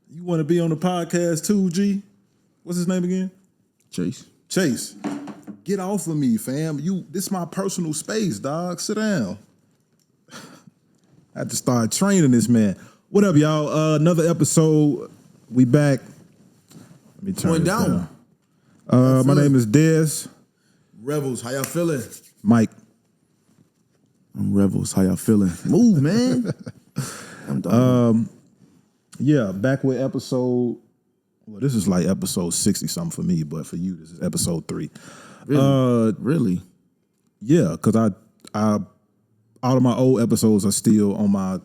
You want to be on the podcast too, G? What's his name again? Chase. Get off of me, fam. This is my personal space, dog. Sit down. I had to start training this man. What up, y'all? Another episode. We back. Let me turn this down. My name is Dez. Revels, how y'all feeling? Mike. I'm Revels, how y'all feeling? Move, man. I'm done. Yeah, back with episode. Well, this is like episode 60-something for me, but for you, this is episode 3. Really? Yeah, because I all of my old episodes are still on my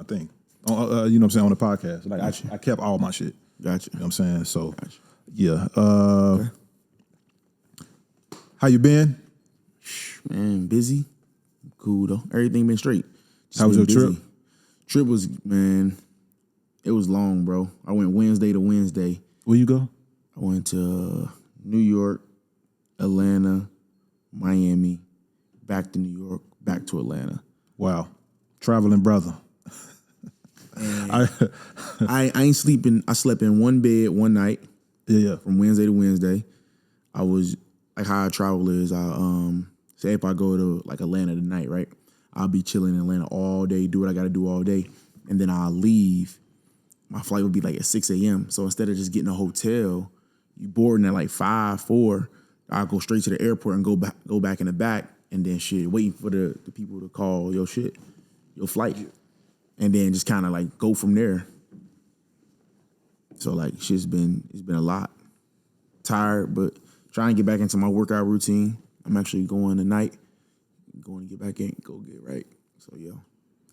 thing. You know what I'm saying, on the podcast. Like Gotcha. I kept all my shit. Gotcha. You know what I'm saying? So Gotcha. yeah. Okay. How you been? Man, busy. Cool though. Everything been straight. How was your trip? Trip was, man, it was long, bro. I went Wednesday to Wednesday. Where you go? I went to New York, Atlanta, Miami, back to New York, back to Atlanta. Wow. Traveling brother. I ain't sleeping. I slept in one bed one night. Yeah. From Wednesday to Wednesday. I was, like how I travel is, say if I go to like Atlanta tonight, right? I'll be chilling in Atlanta all day, do what I got to do all day. And then I'll leave. My flight would be like at 6 a.m. So instead of just getting a hotel, you boarding at like 5, 4, I'll go straight to the airport and go back in the back and then shit, waiting for the people to call your flight. And then just kind of like go from there. So like it's been a lot. Tired, but trying to get back into my workout routine. I'm actually going tonight. Going to get back in, go get right. So yo,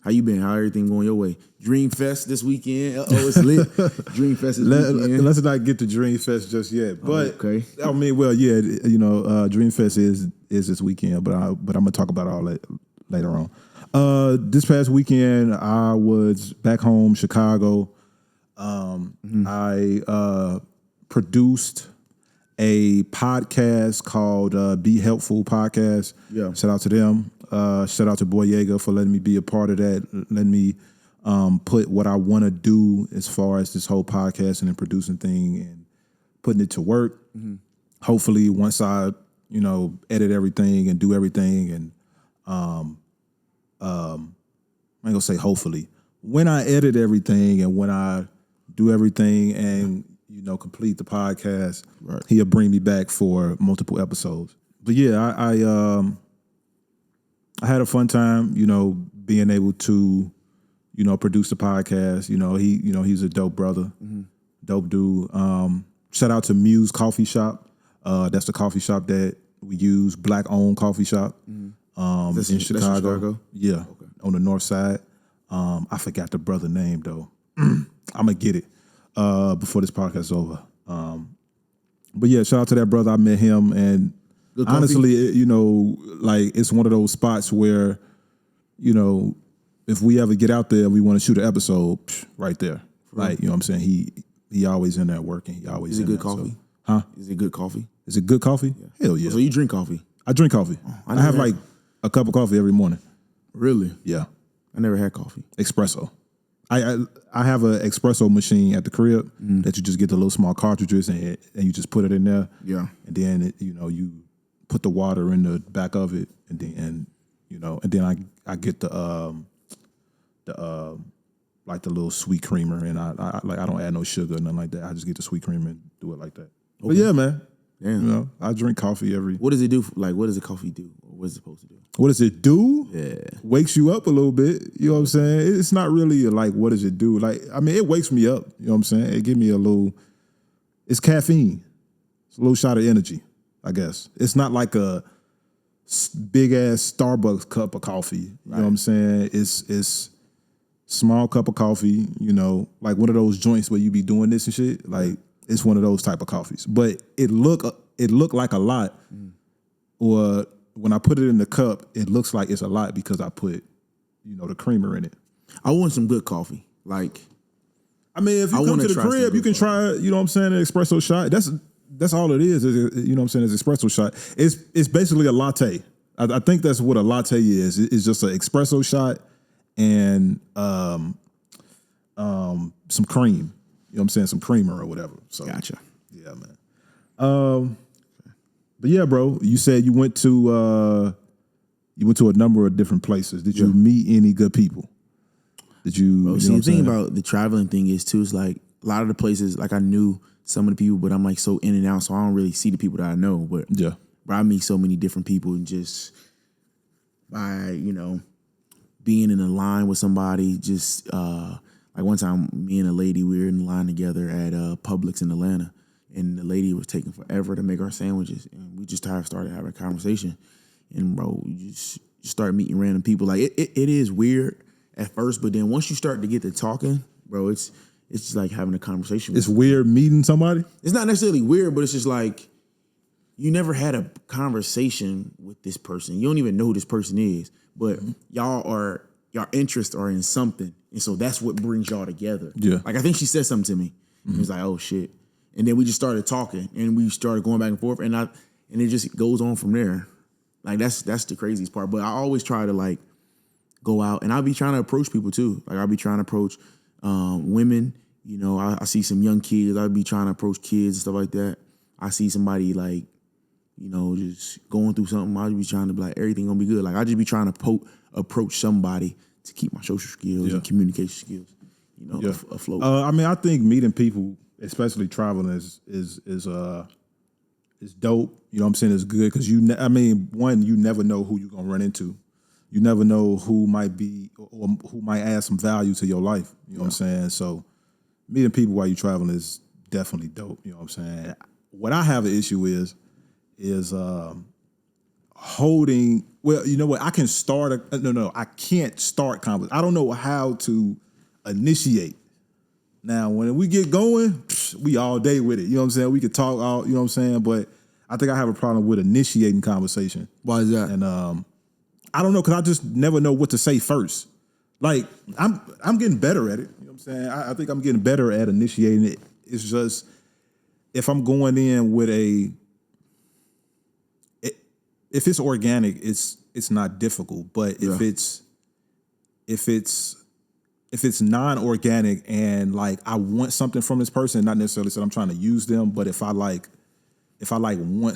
how you been? How everything going your way? Dream Fest this weekend. It's lit. Dream Fest this weekend. Let's not get to Dream Fest just yet. But okay. I mean, well, yeah, Dream Fest is this weekend, but I'm gonna talk about all that later on. This past weekend, I was back home, Chicago. I produced a podcast called Be Helpful Podcast. Yeah. Shout out to them. Shout out to Boyega for letting me be a part of that. Letting me put what I want to do as far as this whole podcasting and producing thing and putting it to work. Mm-hmm. Hopefully, once I edit everything and do everything, and I ain't gonna say hopefully. When I edit everything and when I do everything and complete the podcast, right, he'll bring me back for multiple episodes. But yeah, I had a fun time, being able to, produce the podcast. He's a dope brother, dope dude. Shout out to Muse Coffee Shop. That's the coffee shop that we use, black-owned coffee shop in Chicago. Yeah, okay. On the north side. I forgot the brother name, though. I'm going to get it before this podcast is over. But yeah, shout out to that brother. I met him, and honestly, it's one of those spots where, if we ever get out there, we want to shoot an episode right there. Like, you know what I'm saying? He always in there working. He always. Is it good coffee? So, huh? Is it good coffee? Is it good coffee? Yeah. Hell yeah. So you drink coffee? I drink coffee. I have like a cup of coffee every morning. Really? Yeah. I never had coffee. Espresso. I have an espresso machine at the crib that you just get the little small cartridges and you just put it in there. Yeah. And then you put the water in the back of it and then I get the like the little sweet creamer, and I don't add no sugar or nothing like that. I just get the sweet creamer and do it like that. Okay. But yeah, man. Damn. I drink coffee every. What does it do? Like, what does the coffee do? Or what is it supposed to do? What does it do? Yeah. Wakes you up a little bit. You know what I'm saying? It's not really like, what does it do? Like, I mean, it wakes me up. You know what I'm saying? It gives me a little, it's caffeine. It's a little shot of energy, I guess. It's not like a big ass Starbucks cup of coffee. You know what I'm saying? It's small cup of coffee, like one of those joints where you be doing this and shit. Like, it's one of those type of coffees. But it look like a lot. Or when I put it in the cup, it looks like it's a lot because I put, the creamer in it. I want some good coffee. Like, I mean, if you come to the crib, you can try, an espresso shot. That's all it is, you know what I'm saying, is espresso shot. It's basically a latte. I think that's what a latte is. It's just an espresso shot and some cream. You know what I'm saying? Some creamer or whatever. So Gotcha. yeah, man. But yeah, bro, you said you went to a number of different places. Did you meet any good people? Did you? Bro, you see, know the what thing I'm saying? about the traveling thing is too, is like a lot of the places, like I knew some of the people, but I'm like so in and out, so I don't really see the people that I know. But Yeah. I meet so many different people, and just by being in a line with somebody, just like one time, me and a lady, we were in line together at Publix in Atlanta, and the lady was taking forever to make our sandwiches, and we just started having a conversation, and bro, you start meeting random people. Like it is weird at first, but then once you start to get to talking, bro, it's just like having a conversation. It's weird meeting somebody. It's not necessarily weird, but it's just like you never had a conversation with this person. You don't even know who this person is, but y'all interests are in something, and so that's what brings y'all together. Yeah. Like I think she said something to me. And it was like, oh shit, and then we just started talking, and we started going back and forth, and it just goes on from there. Like that's the craziest part. But I always try to like go out, and I'll be trying to approach people too. Like I'll be trying to approach women. I see some young kids. I'll be trying to approach kids and stuff like that. I see somebody like, just going through something. I'll be trying to be like, everything gonna be good. Like I just be trying to approach somebody to keep my social skills and communication skills, afloat. I think meeting people, especially traveling, is dope. You know what I'm saying? It's good because you never know who you're gonna run into. You never know who might be or who might add some value to your life. You know what I'm saying? So meeting people while you're traveling is definitely dope. You know what I'm saying? What I have an issue is holding. Well, you know what? I can start. I can't start conversation. I don't know how to initiate. Now, when we get going, we all day with it. You know what I'm saying? We could talk all. You know what I'm saying? But I think I have a problem with initiating conversation. Why is that? And I don't know, because I just never know what to say first. Like I'm getting better at it. You know what I'm saying? I think I'm getting better at initiating it. It's just if I'm going in with if it's organic, it's not difficult. But if it's non-organic and like I want something from this person, not necessarily that I'm trying to use them, but if I want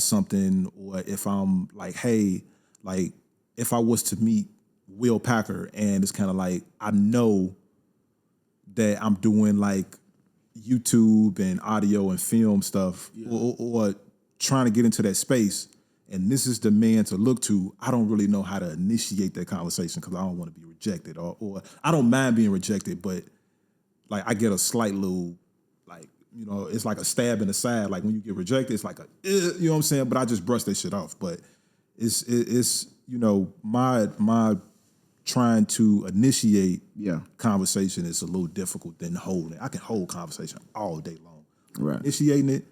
something, or if I'm like, hey, like if I was to meet Will Packer and it's kind of like I know that I'm doing like YouTube and audio and film stuff or trying to get into that space, and this is the man to look to, I don't really know how to initiate that conversation because I don't want to be rejected or I don't mind being rejected, but like I get a slight little like, it's like a stab in the side. Like when you get rejected, it's like you know what I'm saying? But I just brush that shit off. But it's my trying to initiate conversation is a little difficult than holding it. I can hold conversation all day long. Right. Initiating it,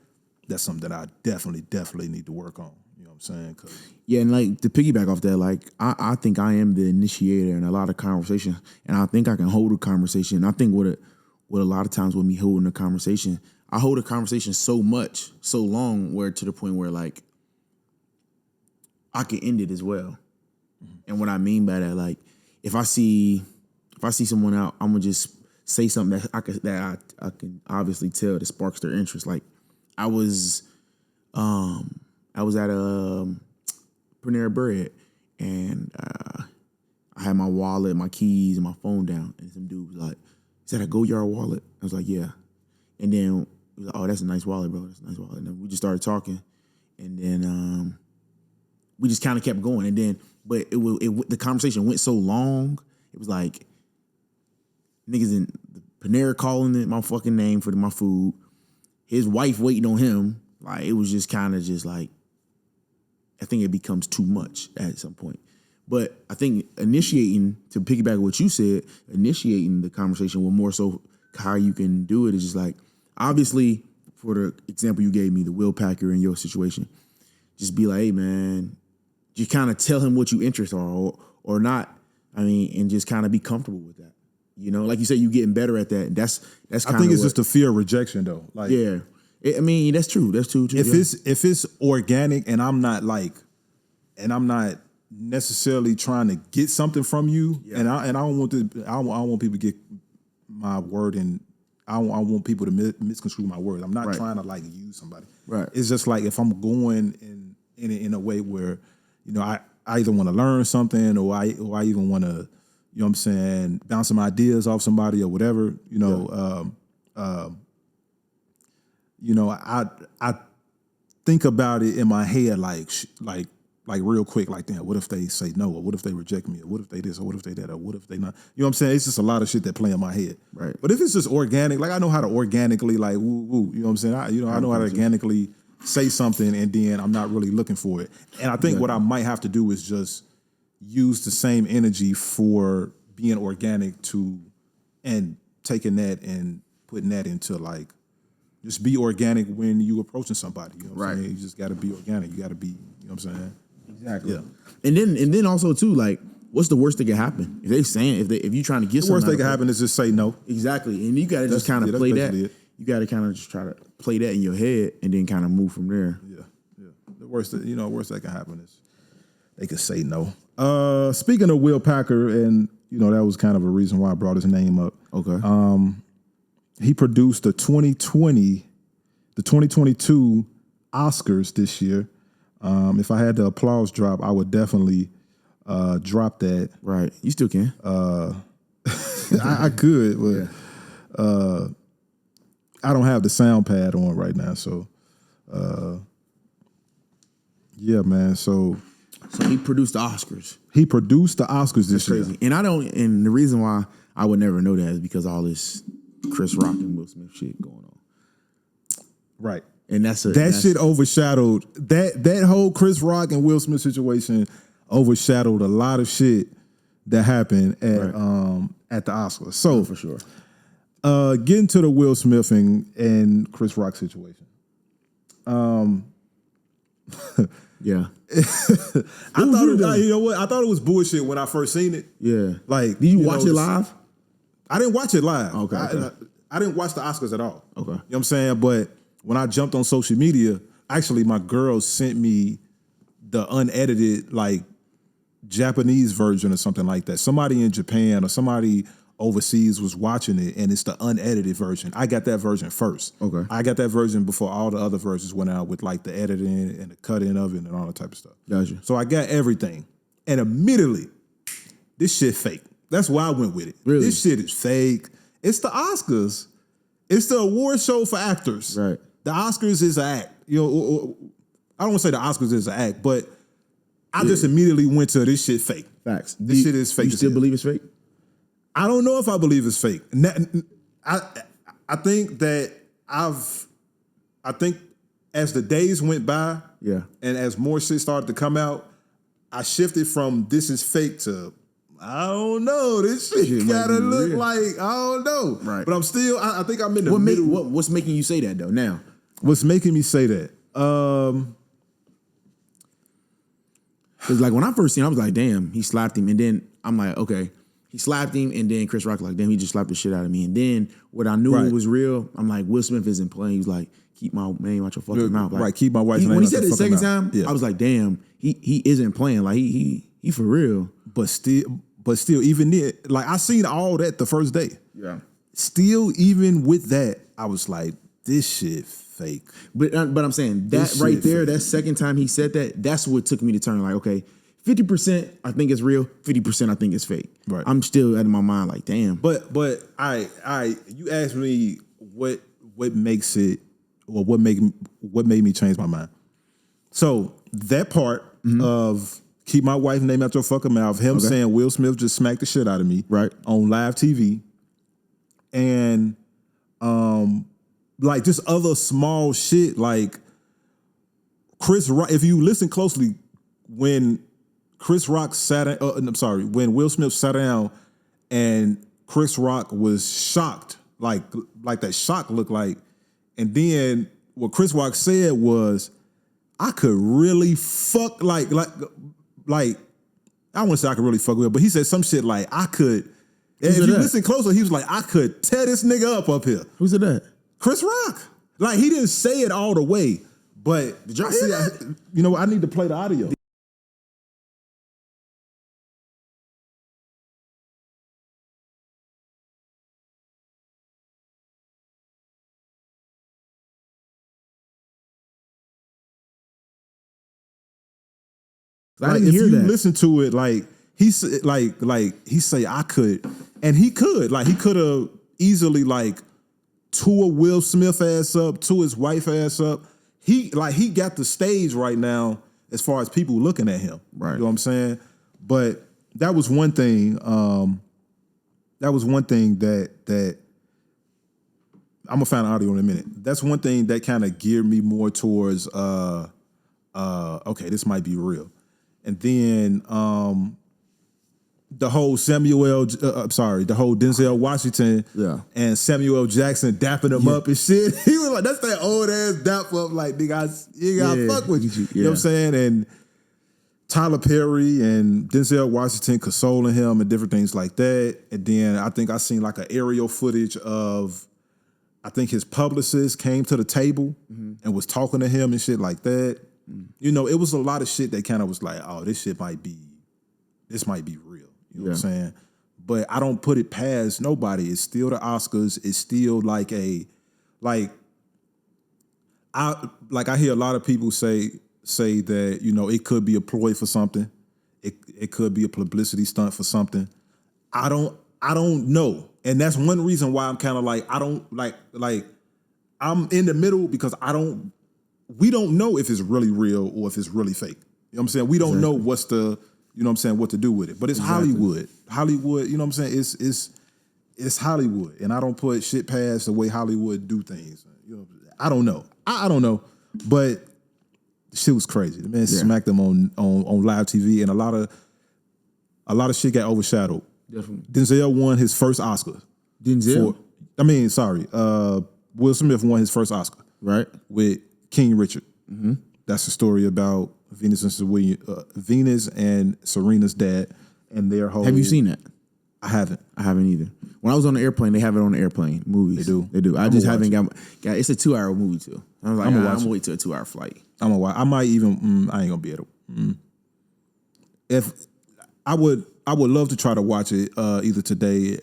that's something that I definitely need to work on. You know what I'm saying? Yeah, and like to piggyback off that, like I think I am the initiator in a lot of conversations, and I think I can hold a conversation. I think what a lot of times with me holding a conversation, I hold a conversation so much, so long, where to the point where like I can end it as well. Mm-hmm. And what I mean by that, like if I see someone out, I'm gonna just say something that I can obviously tell that sparks their interest. Like I was at a Panera Bread, and I had my wallet, my keys, and my phone down, and some dude was like, "Is that a Go Yard wallet?" I was like, "Yeah." And then he was like, "Oh, that's a nice wallet, bro. That's a nice wallet." And then we just started talking, and then we just kind of kept going. And then, but the conversation went so long, it was like niggas in the Panera calling it my fucking name for my food, his wife waiting on him. Like it was just kind of just like, I think it becomes too much at some point. But I think initiating, to piggyback what you said, initiating the conversation with more so how you can do it is just like, obviously, for the example you gave me, the Will Packer in your situation, just be like, hey man, you kind of tell him what you interest are or not. I mean, and just kind of be comfortable with that. Like you said, you getting better at that. That's kind of. I think it's just the fear of rejection though. Like yeah. I mean, that's true. That's true too. If it's organic and I'm not necessarily trying to get something from you, and I don't want people to get my word in I don't want people to misconstrue my words. I'm not Right. trying to like use somebody. Right. It's just like if I'm going in a way where, you know, I either want to learn something or I even want to, you know what I'm saying, bounce some ideas off somebody or whatever, you know, I think about it in my head like real quick, like, damn, what if they say no, or what if they reject me, or what if they this, or what if they that, or what if they not? You know what I'm saying? It's just a lot of shit that play in my head. Right. But if it's just organic, like I know how to organically, like, woo, woo, you know what I'm saying? I know how to organically say something, and then I'm not really looking for it. And I think what I might have to do is just use the same energy for being organic and taking that and putting that into like, just be organic when you approaching somebody. You know what I'm saying? You just got to be organic. You got to be, you know what I'm saying? Exactly. Yeah. And then also too, like, what's the worst that can happen? If they saying if you trying to get The worst something that can happen is just say no. Exactly. And you gotta just kind of play that. You gotta kind of just try to play that in your head and then kind of move from there. Yeah. The worst that can happen is they could say no. Speaking of Will Packer, and you know, that was kind of a reason why I brought his name up. Okay. He produced the 2022 Oscars this year. If I had the applause drop, I would definitely drop that. Right. You still can. I could, but I don't have the sound pad on right now. So, yeah, man. So he produced the Oscars. He produced the Oscars this year. Crazy. And the reason why I would never know that is because all this Chris Rock and Will Smith shit going on. Right. And that shit overshadowed that whole Chris Rock and Will Smith situation overshadowed a lot of shit that happened at the Oscars. So for sure. Getting to the Will Smith and Chris Rock situation. Yeah. I thought you know what? I thought it was bullshit when I first seen it. Yeah. Like, did you watch it live? I didn't watch it live. Okay. I didn't watch the Oscars at all. Okay. You know what I'm saying? But when I jumped on social media, actually my girl sent me the unedited, like, Japanese version or something like that. Somebody in Japan or somebody overseas was watching it, and it's the unedited version. I got that version first. Okay. I got that version before all the other versions went out with like the editing and the cutting of it and all that type of stuff. Gotcha. So I got everything. And immediately, this shit fake. That's why I went with it. Really? This shit is fake. It's the Oscars. It's the award show for actors. Right. The Oscars is an act. You know, I don't want to say the Oscars is an act, but I just immediately went to this shit fake. Facts. This shit is fake. You still believe it's fake? I don't know if I believe it's fake. I think that I think as the days went by, yeah, and as more shit started to come out, I shifted from this is fake to I don't know. This shit gotta look real. Like I don't know. Right. But I'm still. I think I'm in the middle. What's making you say that though? Now, what's making me say that? Because like when I first seen him, I was like, damn, he slapped him. And then I'm like, okay, he slapped him. And then Chris Rock like, damn, he just slapped the shit out of me. And then what I knew was real, I'm like, Will Smith isn't playing. He was like, keep my name out your fucking mouth. Like, right, keep my wife's name when out he said your it the second mouth. time, I was like, damn, he isn't playing. Like he for real. But still, even then, like I seen all that the first day. Yeah. Still, even with that, I was like, this shit fake. But I'm saying that right there, that second time he said that, that's what took me to turn like, okay, 50% I think it's real, 50% I think it's fake. Right. I'm still out of my mind like, damn. But you asked me what makes it, or what made me change my mind. So that part of keep my wife's name out your fucking mouth, him saying Will Smith just smacked the shit out of me on live TV, and like just other small shit like Chris Rock. If you listen closely, when Chris Rock when Will Smith sat down and Chris Rock was shocked, like that shock looked like, and then what Chris Rock said was, I could really fuck like I don't want to say I could really fuck with him, but he said some shit like I could. If you listen closer, he was like, I could tear this nigga up here. Who said that? Chris Rock. Like he didn't say it all the way, but did y'all see that? You know, I need to play the audio. I didn't hear if you that. listen to it, like he say I could, and he could have easily like tore Will Smith ass up, tore his wife ass up. He got the stage right now as far as people looking at him. Right. You know what I'm saying? But that was one thing. That I'm gonna find audio in a minute. That's one thing that kind of geared me more towards okay, this might be real. And then the whole the whole Denzel Washington and Samuel L. Jackson dapping him up and shit. He was like, that's that old ass dap up, like, nigga, you gotta fuck with you. You know what I'm saying? And Tyler Perry and Denzel Washington consoling him and different things like that. And then I think I seen like an aerial footage of, I think his publicist came to the table and was talking to him and shit like that. You know, it was a lot of shit that kind of was like, oh, this might be real. You know what I'm saying? But I don't put it past nobody. It's still the Oscars. It's still like I hear a lot of people say that, you know, it could be a ploy for something. It could be a publicity stunt for something. I don't know. And that's one reason why I'm kind of like, I don't like I'm in the middle because we don't know if it's really real or if it's really fake. You know what I'm saying? We don't know what's the, you know what I'm saying, what to do with it. But it's Hollywood. Hollywood, you know what I'm saying? It's Hollywood. And I don't put shit past the way Hollywood do things. You know, I don't know. I don't know. But the shit was crazy. The man smacked them on live TV, and a lot of shit got overshadowed. Definitely. Denzel won his first Oscar. Will Smith won his first Oscar. Right. With King Richard. Mm-hmm. That's the story about Venus and Serena's dad and their whole. Have you seen that? I haven't. I haven't either. When I was on the airplane, they have it on the airplane. Movies. They do. I just haven't got. It's a 2-hour movie too. I was like, I'm gonna wait till a 2-hour flight. I'm gonna watch. I might even. I ain't gonna be able to. If I would love to try to watch it either today,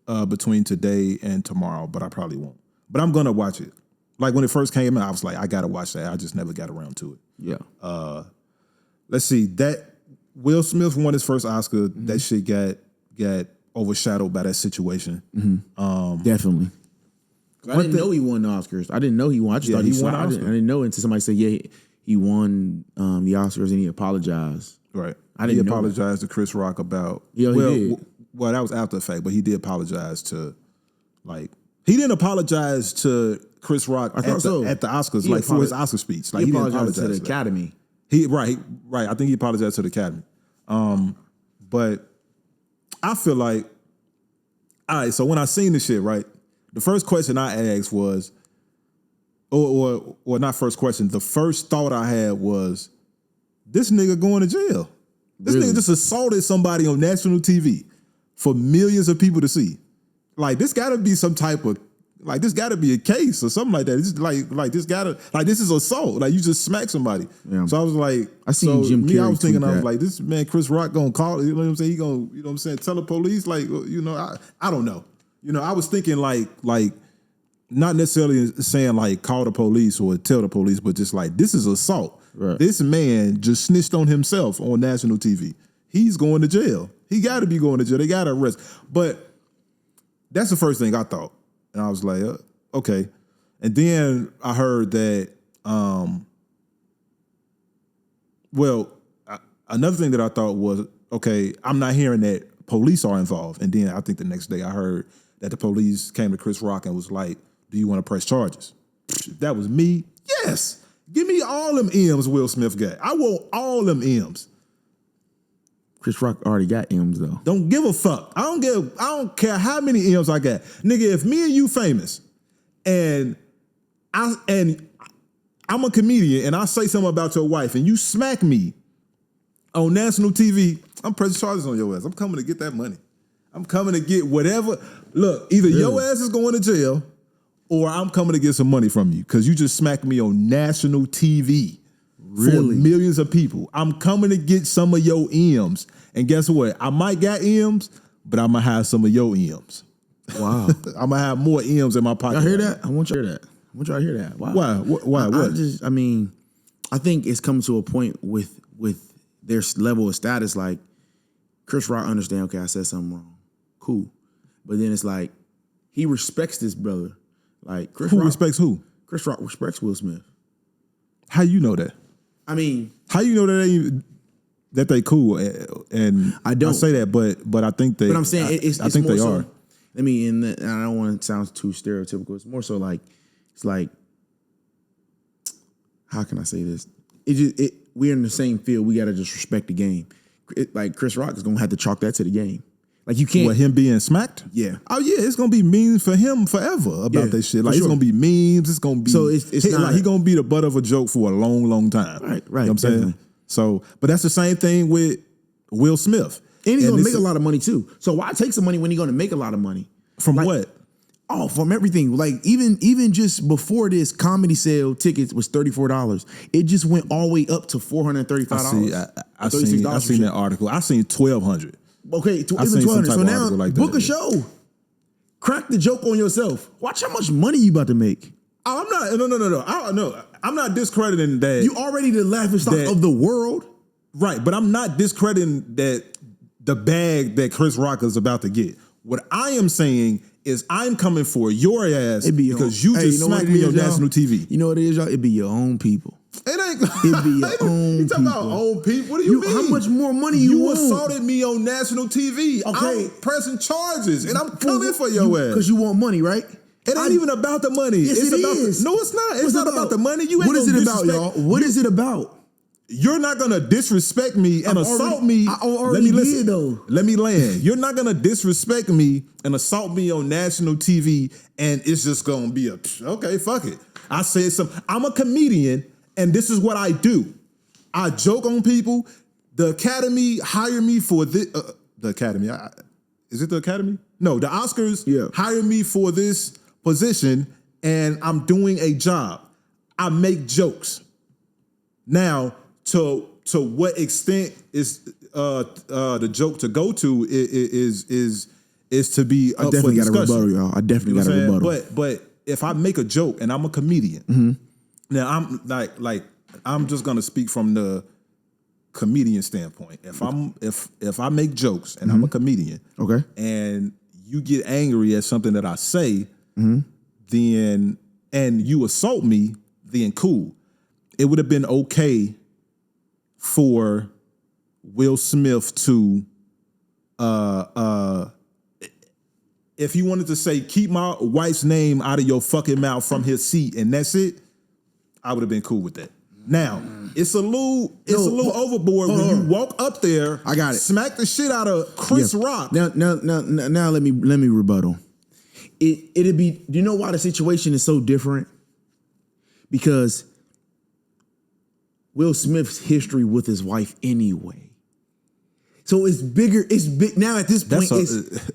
between today and tomorrow, but I probably won't. But I'm gonna watch it. Like when it first came in, I was like, I gotta watch that. I just never got around to it. Yeah. Let's see. That Will Smith won his first Oscar. Mm-hmm. That shit got overshadowed by that situation. Mm-hmm. Definitely. I didn't know he won the Oscars. I didn't know he won. I just thought he won. I didn't know until somebody said, he won the Oscars and he apologized. Right. He apologized to Chris Rock about. Yeah, he did. Well, that was after the fact, but he did apologize to, like, he didn't apologize to Chris Rock at the Oscars, for his Oscar speech. Like, he didn't apologize to the Academy. Right. I think he apologized to the Academy. But I feel like, all right, so when I seen this shit, right, the first question I asked was, or not first question, the first thought I had was, this nigga going to jail. This nigga just assaulted somebody on national TV for millions of people to see. Like, this gotta be some type of, like, this gotta be a case or something like that. It's this is assault. Like, you just smack somebody. Yeah. So I was like, I seen Jim Carrey. I was thinking, I was like, this man, Chris Rock gonna call, you know what I'm saying? He gonna, you know what I'm saying, tell the police, like, you know, I don't know. You know, I was thinking like, not necessarily saying like call the police or tell the police, but just like, this is assault. Right. This man just snitched on himself on national TV. He's going to jail. He got to be going to jail. They got to arrest. But that's the first thing I thought. And I was like, okay. And then I heard that, another thing that I thought was, okay, I'm not hearing that police are involved. And then I think the next day I heard that the police came to Chris Rock and was like, do you want to press charges? If that was me, yes. Give me all them M's Will Smith got. I want all them M's. Chris Rock already got M's though. Don't give a fuck. I don't care how many M's I got. Nigga, if me and you famous and I'm a comedian and I say something about your wife and you smack me on national TV, I'm pressing charges on your ass. I'm coming to get that money. I'm coming to get whatever. Look, either your ass is going to jail or I'm coming to get some money from you because you just smacked me on national TV for millions of people. I'm coming to get some of your M's. And guess what? I might got M's, but I'm going to have some of your M's. Wow. I'm going to have more M's in my pocket. Y'all hear that? I want you to hear that. I want y'all to hear that. Wow. Why? What? I think it's come to a point with their level of status, like Chris Rock understand, okay, I said something wrong. Cool. But then it's like, he respects this brother. Like Chris Who Rock respects who? Chris Rock respects Will Smith. How you know that? I mean, how you know that they cool? And I don't say that, but I think they. But I'm saying I think they are. I mean, and I don't want to sound too stereotypical. It's more so like, it's like, how can I say this? We're in the same field. We got to just respect the game. Like Chris Rock is gonna have to chalk that to the game. Like you can't. What, him being smacked? Yeah. Oh yeah, it's gonna be memes for him forever about that shit. Like it's gonna be memes. It's gonna be. So it's not like he gonna be the butt of a joke for a long, long time. Right. You know what I'm saying? So, but that's the same thing with Will Smith. And he's gonna make a lot of money too. So why take some money when he's gonna make a lot of money? From what? Oh, from everything. Like even just before this, Comedy Sale tickets was $34. It just went all the way up to $435. I seen that article. I seen 1,200. Okay, even 1,200. So now like book a show. Crack the joke on yourself. Watch how much money you about to make. I'm not. No. I'm not discrediting that. You already the laughingstock of the world, right? But I'm not discrediting that the bag that Chris Rock is about to get. What I am saying is I'm coming for your ass because you just smacked me on national TV. You know what it is, y'all? It be your own people. It ain't. It be your own people. You talking about own people? What do you mean? How much more money you want? You assaulted me on national TV. Okay. I'm pressing charges and I'm coming for your ass. Because you want money, right? It ain't even about the money. Yes, it's it about is. No, it's not. It's not about the money. You ain't what is it about, y'all? What is it about? You're not gonna disrespect me and assault me. I already did though. Let me land. You're not gonna disrespect me and assault me on national TV, and it's just gonna be okay. Fuck it. I said something. I'm a comedian, and this is what I do. I joke on people. The Academy hired me for this. The Academy. Is it the Academy? No, the Oscars hired me for this position, and I'm doing a job. I make jokes. Now, to what extent is the joke to go to is to be up for discussion. I definitely got a rebuttal, y'all. I definitely got a rebuttal. But if I make a joke and I'm a comedian, now I'm like I'm just gonna speak from the comedian standpoint. If I make jokes and I'm a comedian, okay, and you get angry at something that I say, then and you assault me, then cool. It would have been okay for Will Smith to, if he wanted to say, keep my wife's name out of your fucking mouth from his seat, and that's it, I would have been cool with that. Now, it's a little overboard when you walk up there, I got it, smack the shit out of Chris Rock. Now let me rebuttal. It'd be, do you know why the situation is so different? Because Will Smith's history with his wife anyway. So it's bigger. It's big now at this point.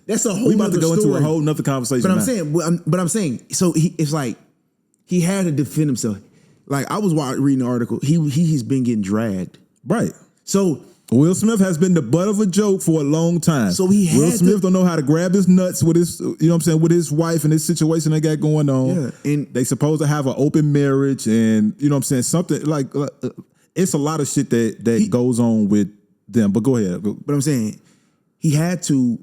That's a whole. We about to go into a whole nother conversation. But I'm saying. So it's like he had to defend himself. Like I was reading the article. He's been getting dragged. Right. So Will Smith has been the butt of a joke for a long time. So Will Smith don't know how to grab his nuts with his, you know what I'm saying, with his wife and this situation they got going on. Yeah, and they supposed to have an open marriage, and you know what I'm saying, something like it's a lot of shit that goes on with them. But go ahead. But I'm saying he had to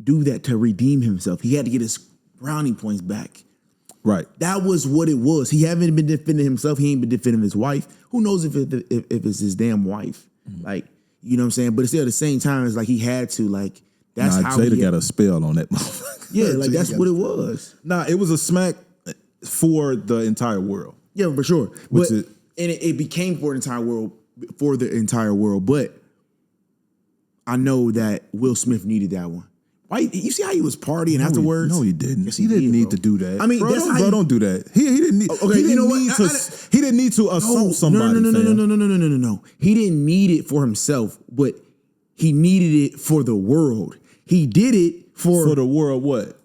do that to redeem himself. He had to get his brownie points back. Right. That was what it was. He haven't been defending himself. He ain't been defending his wife. Who knows if it's his damn wife? Like, you know what I'm saying? But still at the same time, it's like he had to, like, that's how Jada got a spell on that motherfucker. Yeah, like that's what it was. Nah, it was a smack for the entire world. Yeah, for sure. But it became for the entire world. But I know that Will Smith needed that one. Why? You see how he was partying afterwards? No, he didn't. Yes, he didn't need to do that. I mean, don't do that. He didn't need. Okay, he didn't need to assault somebody. No. He didn't need it for himself, but he needed it for the world. He did it for the world. What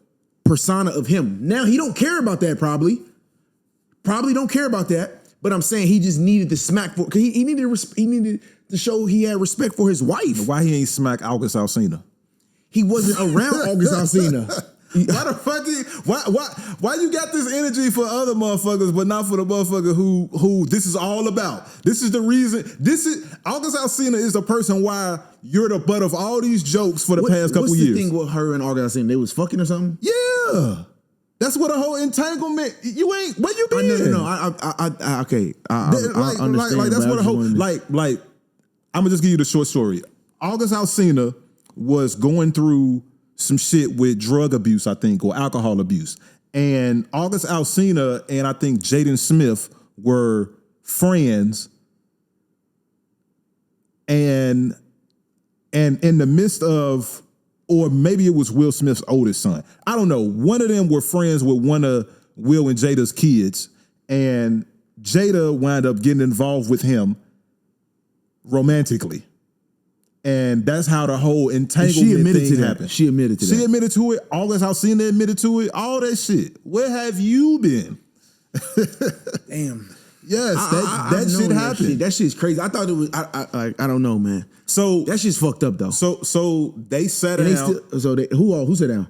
persona of him? Now he don't care about that. Probably don't care about that. But I'm saying he just needed to smack for. He needed to show he had respect for his wife. Why he ain't smack August Alsina? He wasn't around August Alsina. Why the fuck? Why you got this energy for other motherfuckers, but not for the motherfucker who this is all about? This is the reason. This is August Alsina is the person why you're the butt of all these jokes for the past couple years. What's the thing with her and August Alsina? They was fucking or something? Yeah. That's what a whole entanglement. You ain't where you been? No. I okay. I understand. Like that's what a whole like. I'm gonna just give you the short story. August Alsina was going through some shit with drug abuse, I think, or alcohol abuse, and August Alsina and I think Jaden Smith were friends, and in the midst of. Or maybe it was Will Smith's oldest son. I don't know. One of them were friends with one of Will and Jada's kids. And Jada wound up getting involved with him romantically. And that's how the whole entanglement thing happened. She admitted to that. She admitted to it. August Alsina admitted to it. All that shit. Where have you been? Damn. Yes, that shit happened. That shit's crazy. I thought it was. I don't know, man. So that shit's fucked up though. So they sat down. Who sat down?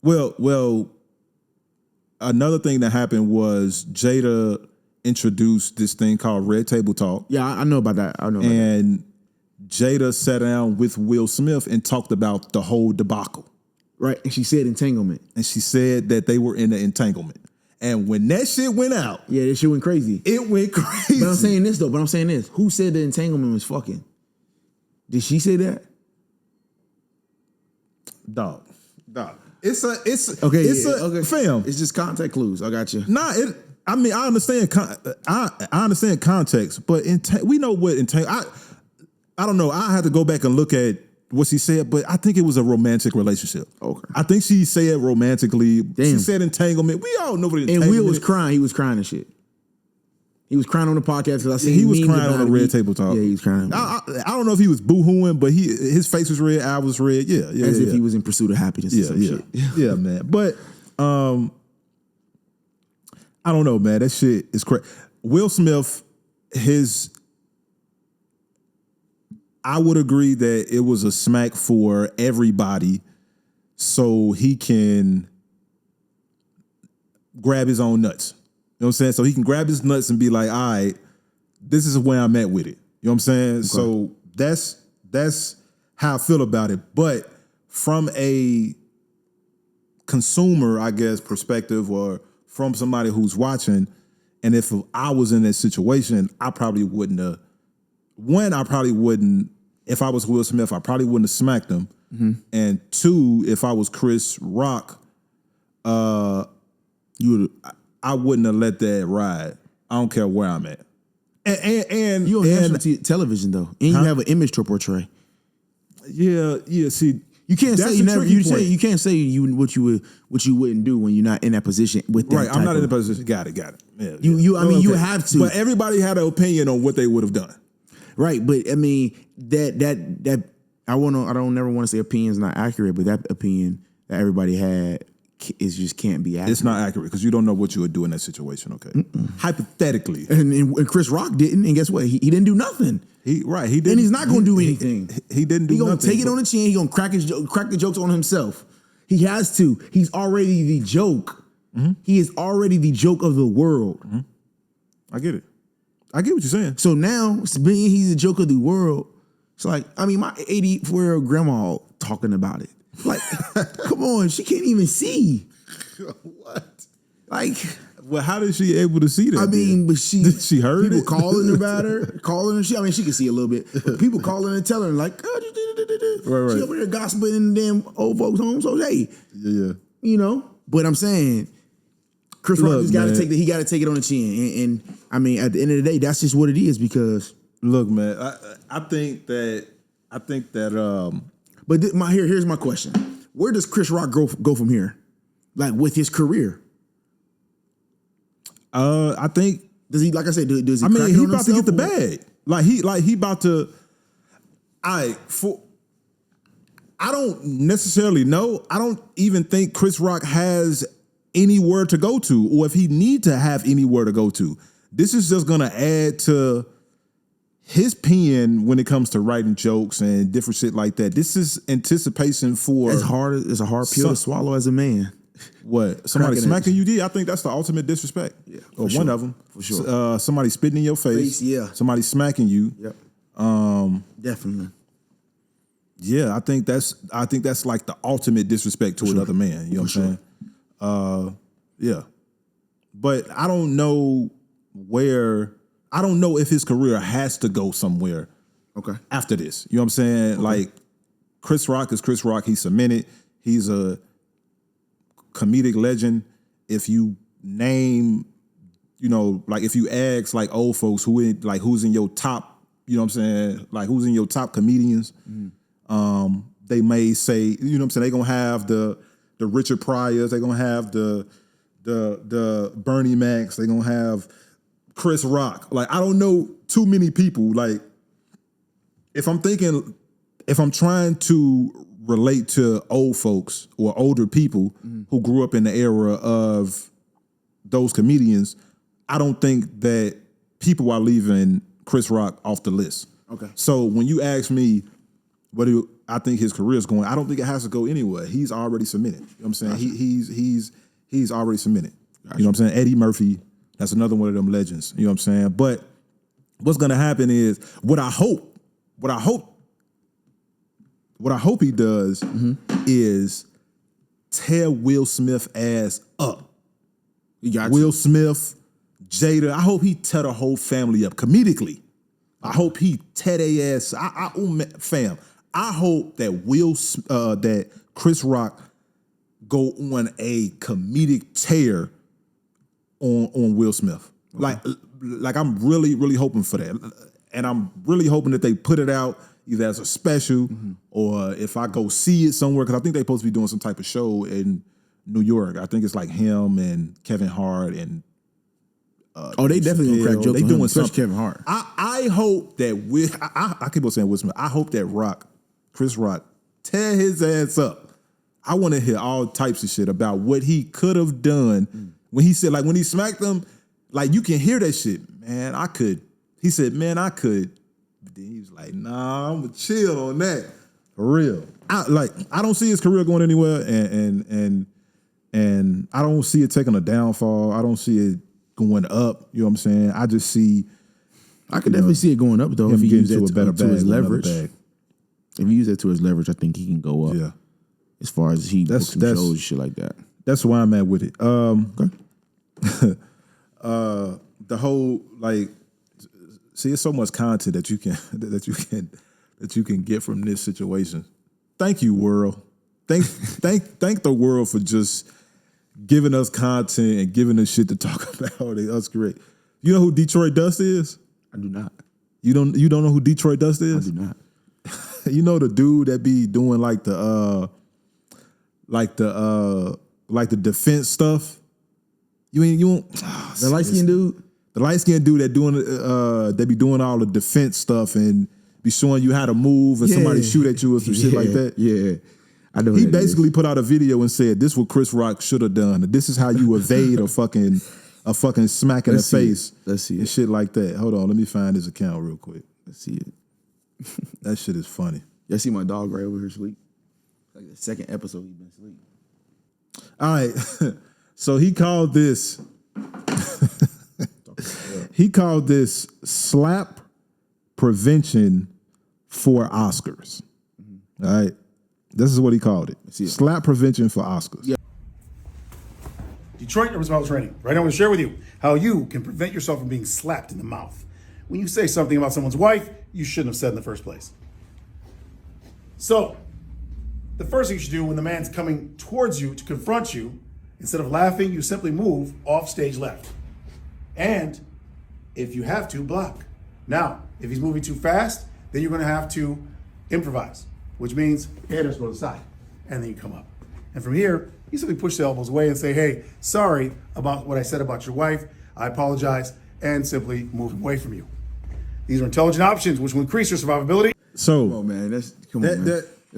Well, another thing that happened was Jada introduced this thing called Red Table Talk. Yeah, I know about that. And Jada sat down with Will Smith and talked about the whole debacle. Right, and she said entanglement. And she said that they were in an entanglement. And when that shit went out, yeah, that shit went crazy. It went crazy. But I'm saying this though. Who said the entanglement was fucking? Did she say that? Dog. It's okay. Fam. It's just context clues. I got you. Nah, I understand. I understand context, but we know what entanglement. I don't know. I had to go back and look at what she said, but I think it was a romantic relationship. Okay. I think she said romantically. Damn. She said entanglement. We all know what entanglement is. And Will was crying. He was crying and shit. He was crying on the podcast because I seen he was crying on the Red Table Talk. Yeah, he was crying. I don't know if he was boohooing, but his face was red, eye was red. Yeah. As if he was in pursuit of happiness or some shit. Yeah, man. But I don't know, man. That shit is crazy. Will Smith, I would agree that it was a smack for everybody so he can grab his own nuts. You know what I'm saying? So he can grab his nuts and be like, all right, this is where I'm at with it. You know what I'm saying? Okay. So that's how I feel about it. But from a consumer, I guess, perspective, or from somebody who's watching, and if I was in that situation, I probably wouldn't have. One, I probably wouldn't. If I was Will Smith, I probably wouldn't have smacked him. Mm-hmm. And two, if I was Chris Rock, I wouldn't have let that ride. I don't care where I'm at. And you on national television though, and you have an image to portray. Yeah. See, you can't say you can't say what you wouldn't do when you're not in that position with that. Right, I'm not in that position. Got it. Yeah, you have to. But everybody had an opinion on what they would have done. Right, but I mean that I don't never want to say opinion's not accurate, but that opinion that everybody had just can't be accurate. It's not accurate because you don't know what you would do in that situation. Okay, hypothetically, and Chris Rock didn't, and guess what? He didn't do nothing. He didn't, and he's not going to do anything. He didn't do. He gonna take it on the chin. He gonna crack the jokes on himself. He has to. He's already the joke. Mm-hmm. He is already the joke of the world. Mm-hmm. I get it. I get what you're saying. So now, being he's the joke of the world, it's like, I mean, my 84-year-old grandma talking about it. Like, come on, she can't even see. What? Like, well, how is she able to see that? I mean, but she heard people it? calling about her, calling her. I mean, she can see a little bit, but people calling and telling her like, right. She over there gossiping in the damn old folks' home. So hey, yeah, you know. But I'm saying, Chris Rock has got to take he got to take it on the chin, and I mean, at the end of the day, that's just what it is. Because look, man, I think that. But here's my question: where does Chris Rock go from here, like with his career? I think does he, like I said, does he? I mean, he about to get the bag. Like he about to. I don't necessarily know. I don't even think Chris Rock has anywhere to go to, or if he need to have anywhere to go to. This is just gonna add to his pen when it comes to writing jokes and different shit like that. This is anticipation for. It's hard. It's a hard pill to swallow as a man. What? Somebody smacking you? I think that's the ultimate disrespect. Yeah, or sure. one of them. For sure. Somebody spitting in your face. Yeah. Somebody smacking you. Yep. Definitely. Yeah, I think that's like the ultimate disrespect to another man. You know what I'm saying? Yeah. But I don't know if his career has to go somewhere after this. You know what I'm saying? Like Chris Rock is Chris Rock. He's cemented. He's a comedic legend. If you name, like if you ask like old folks who's in your top, you know what I'm saying? Like who's in your top comedians, they may say, you know what I'm saying, they're gonna have the Richard Pryors, they're gonna have the Bernie Macs, they're gonna have Chris Rock. Like I don't know too many people. Like if I'm trying to relate to old folks or older people who grew up in the era of those comedians, I don't think that people are leaving Chris Rock off the list. Okay. So when you ask me what I think his career is going, I don't think it has to go anywhere. He's already cemented. You know what I'm saying? Gotcha. He's already cemented. Gotcha. You know what I'm saying? Eddie Murphy, that's another one of them legends. You know what I'm saying? But what's gonna happen is what I hope he does is tear Will Smith ass up. Will Smith, Jada. I hope he tear the whole family up comedically. I hope he tear their ass. Fam. I hope that that Chris Rock go on a comedic tear on Will Smith. Okay. Like I'm really, really hoping for that. And I'm really hoping that they put it out either as a special or if I go see it somewhere, because I think they're supposed to be doing some type of show in New York. I think it's like him and Kevin Hart and they definitely gonna crack jokes. They doing something. Kevin Hart. I hope that I keep on saying Will Smith. I hope that Chris Rock, tear his ass up. I want to hear all types of shit about what he could have done when he said, like when he smacked them, like you can hear that shit. Man, I could. He said, man, I could. But then he was like, nah, I'm gonna chill on that. For real. I don't see his career going anywhere, and I don't see it taking a downfall. I don't see it going up. You know what I'm saying? I just see. I could definitely see it going up though if he uses that to his leverage. If he uses that to his leverage, I think he can go up. Yeah. As far as he books some shows and shit like that. That's where I'm at with it. Okay. The whole see, it's so much content that you can get from this situation. Thank you, world. Thank the world for just giving us content and giving us shit to talk about. That's great. You know who Detroit Dust is? I do not. You don't know who Detroit Dust is? I do not. You know the dude that be doing like the defense stuff? You won't the light skinned dude? The light skinned dude that be doing all the defense stuff and be showing you how to move and somebody shoot at you or some shit like that. Yeah. I know. He basically put out a video and said, this is what Chris Rock should have done. This is how you evade a fucking smack in the face. Let's see it. And shit like that. Hold on, let me find his account real quick. Let's see it. That shit is funny. Y'all see my dog right over here sleep? Like the second episode he's been asleep. All right. So he called this slap prevention for Oscars. Mm-hmm. All right. This is what he called it. Slap prevention for Oscars. Yeah. Detroit Revels Training. Right now I'm going to share with you how you can prevent yourself from being slapped in the mouth. When you say something about someone's wife, you shouldn't have said in the first place. So, the first thing you should do when the man's coming towards you to confront you, instead of laughing, you simply move off stage left. And if you have to, block. Now, if he's moving too fast, then you're going to have to improvise, which means your head has to go to the side, and then you come up. And from here, you simply push the elbows away and say, hey, sorry about what I said about your wife. I apologize, and simply move away from you. These are intelligent options which will increase your survivability. So, come on, man. Let's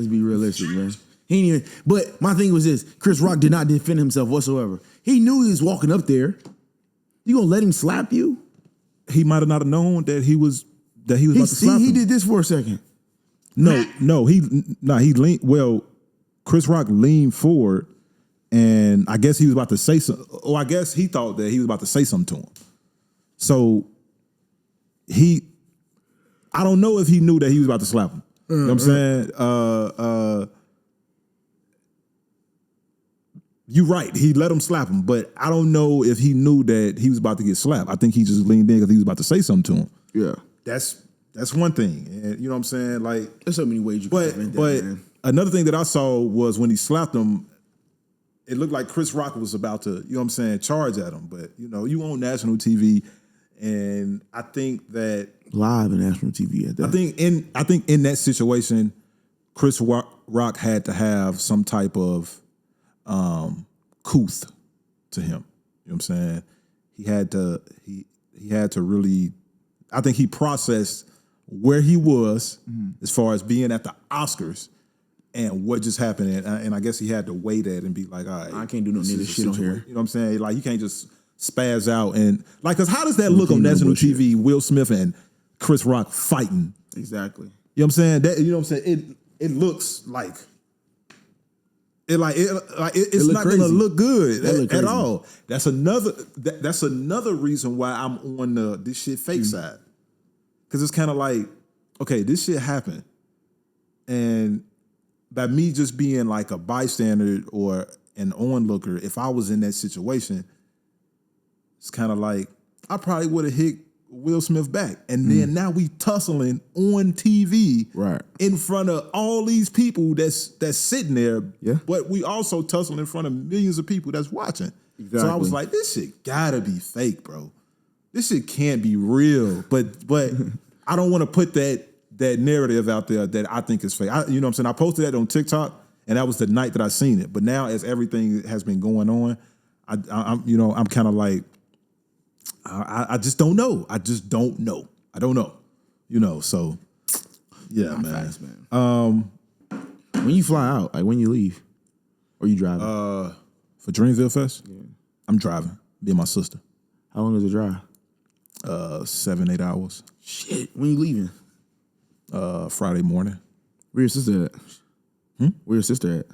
be realistic, man. He ain't even. But my thing was this: Chris Rock did not defend himself whatsoever. He knew he was walking up there. You gonna let him slap you? He might have not known that he was that he was about to slap him. He did this for a second. No, he leaned. Well, Chris Rock leaned forward, and I guess he was about to say something. Or I guess he thought that he was about to say something to him. So I don't know if he knew that he was about to slap him. You know what I'm saying? You're right. He let him slap him, but I don't know if he knew that he was about to get slapped. I think he just leaned in because he was about to say something to him. Yeah. That's one thing. And you know what I'm saying? Like, there's so many ways you can prevent that, But man. another thing that I saw was when he slapped him, it looked like Chris Rock was about to, you know what I'm saying, charge at him. But, you know, you on national TV, and I think that live and national TV at that. I think in that situation, Chris Rock had to have some type of couth to him. You know what I'm saying? He had to really, I think he processed where he was as far as being at the Oscars and what just happened. And I guess he had to weigh that and be like, all right, I can't do no nigga shit on here. You know what I'm saying? Like, you can't just spaz out and like, cause how does that look on national TV? Will Smith and Chris Rock fighting. Exactly. You know what I'm saying? That, you know what I'm saying? It looks like it's not crazy. gonna look good Look at crazy. all. That's another reason why I'm on this shit fake side. Cause it's kind of like, okay, this shit happened. And by me just being like a bystander or an onlooker, if I was in that situation, it's kind of like I probably would have hit Will Smith back. And then now we tussling on TV Right. in front of all these people that's sitting there. Yeah. But we also tussle in front of millions of people that's watching. Exactly. So I was like, this shit gotta be fake, bro. This shit can't be real. But I don't want to put that narrative out there that I think is fake. You know what I'm saying? I posted that on TikTok, and that was the night that I seen it. But now, as everything has been going on, I'm kind of like, I just don't know. I just don't know. I don't know. You know, so yeah, man. Facts, man. When you fly out, like when you leave, or you driving? For Dreamville Fest, I'm driving. Me and my sister. How long is the drive? 7-8 hours. Shit. When you leaving? Friday morning. Where your sister at? Where your sister at?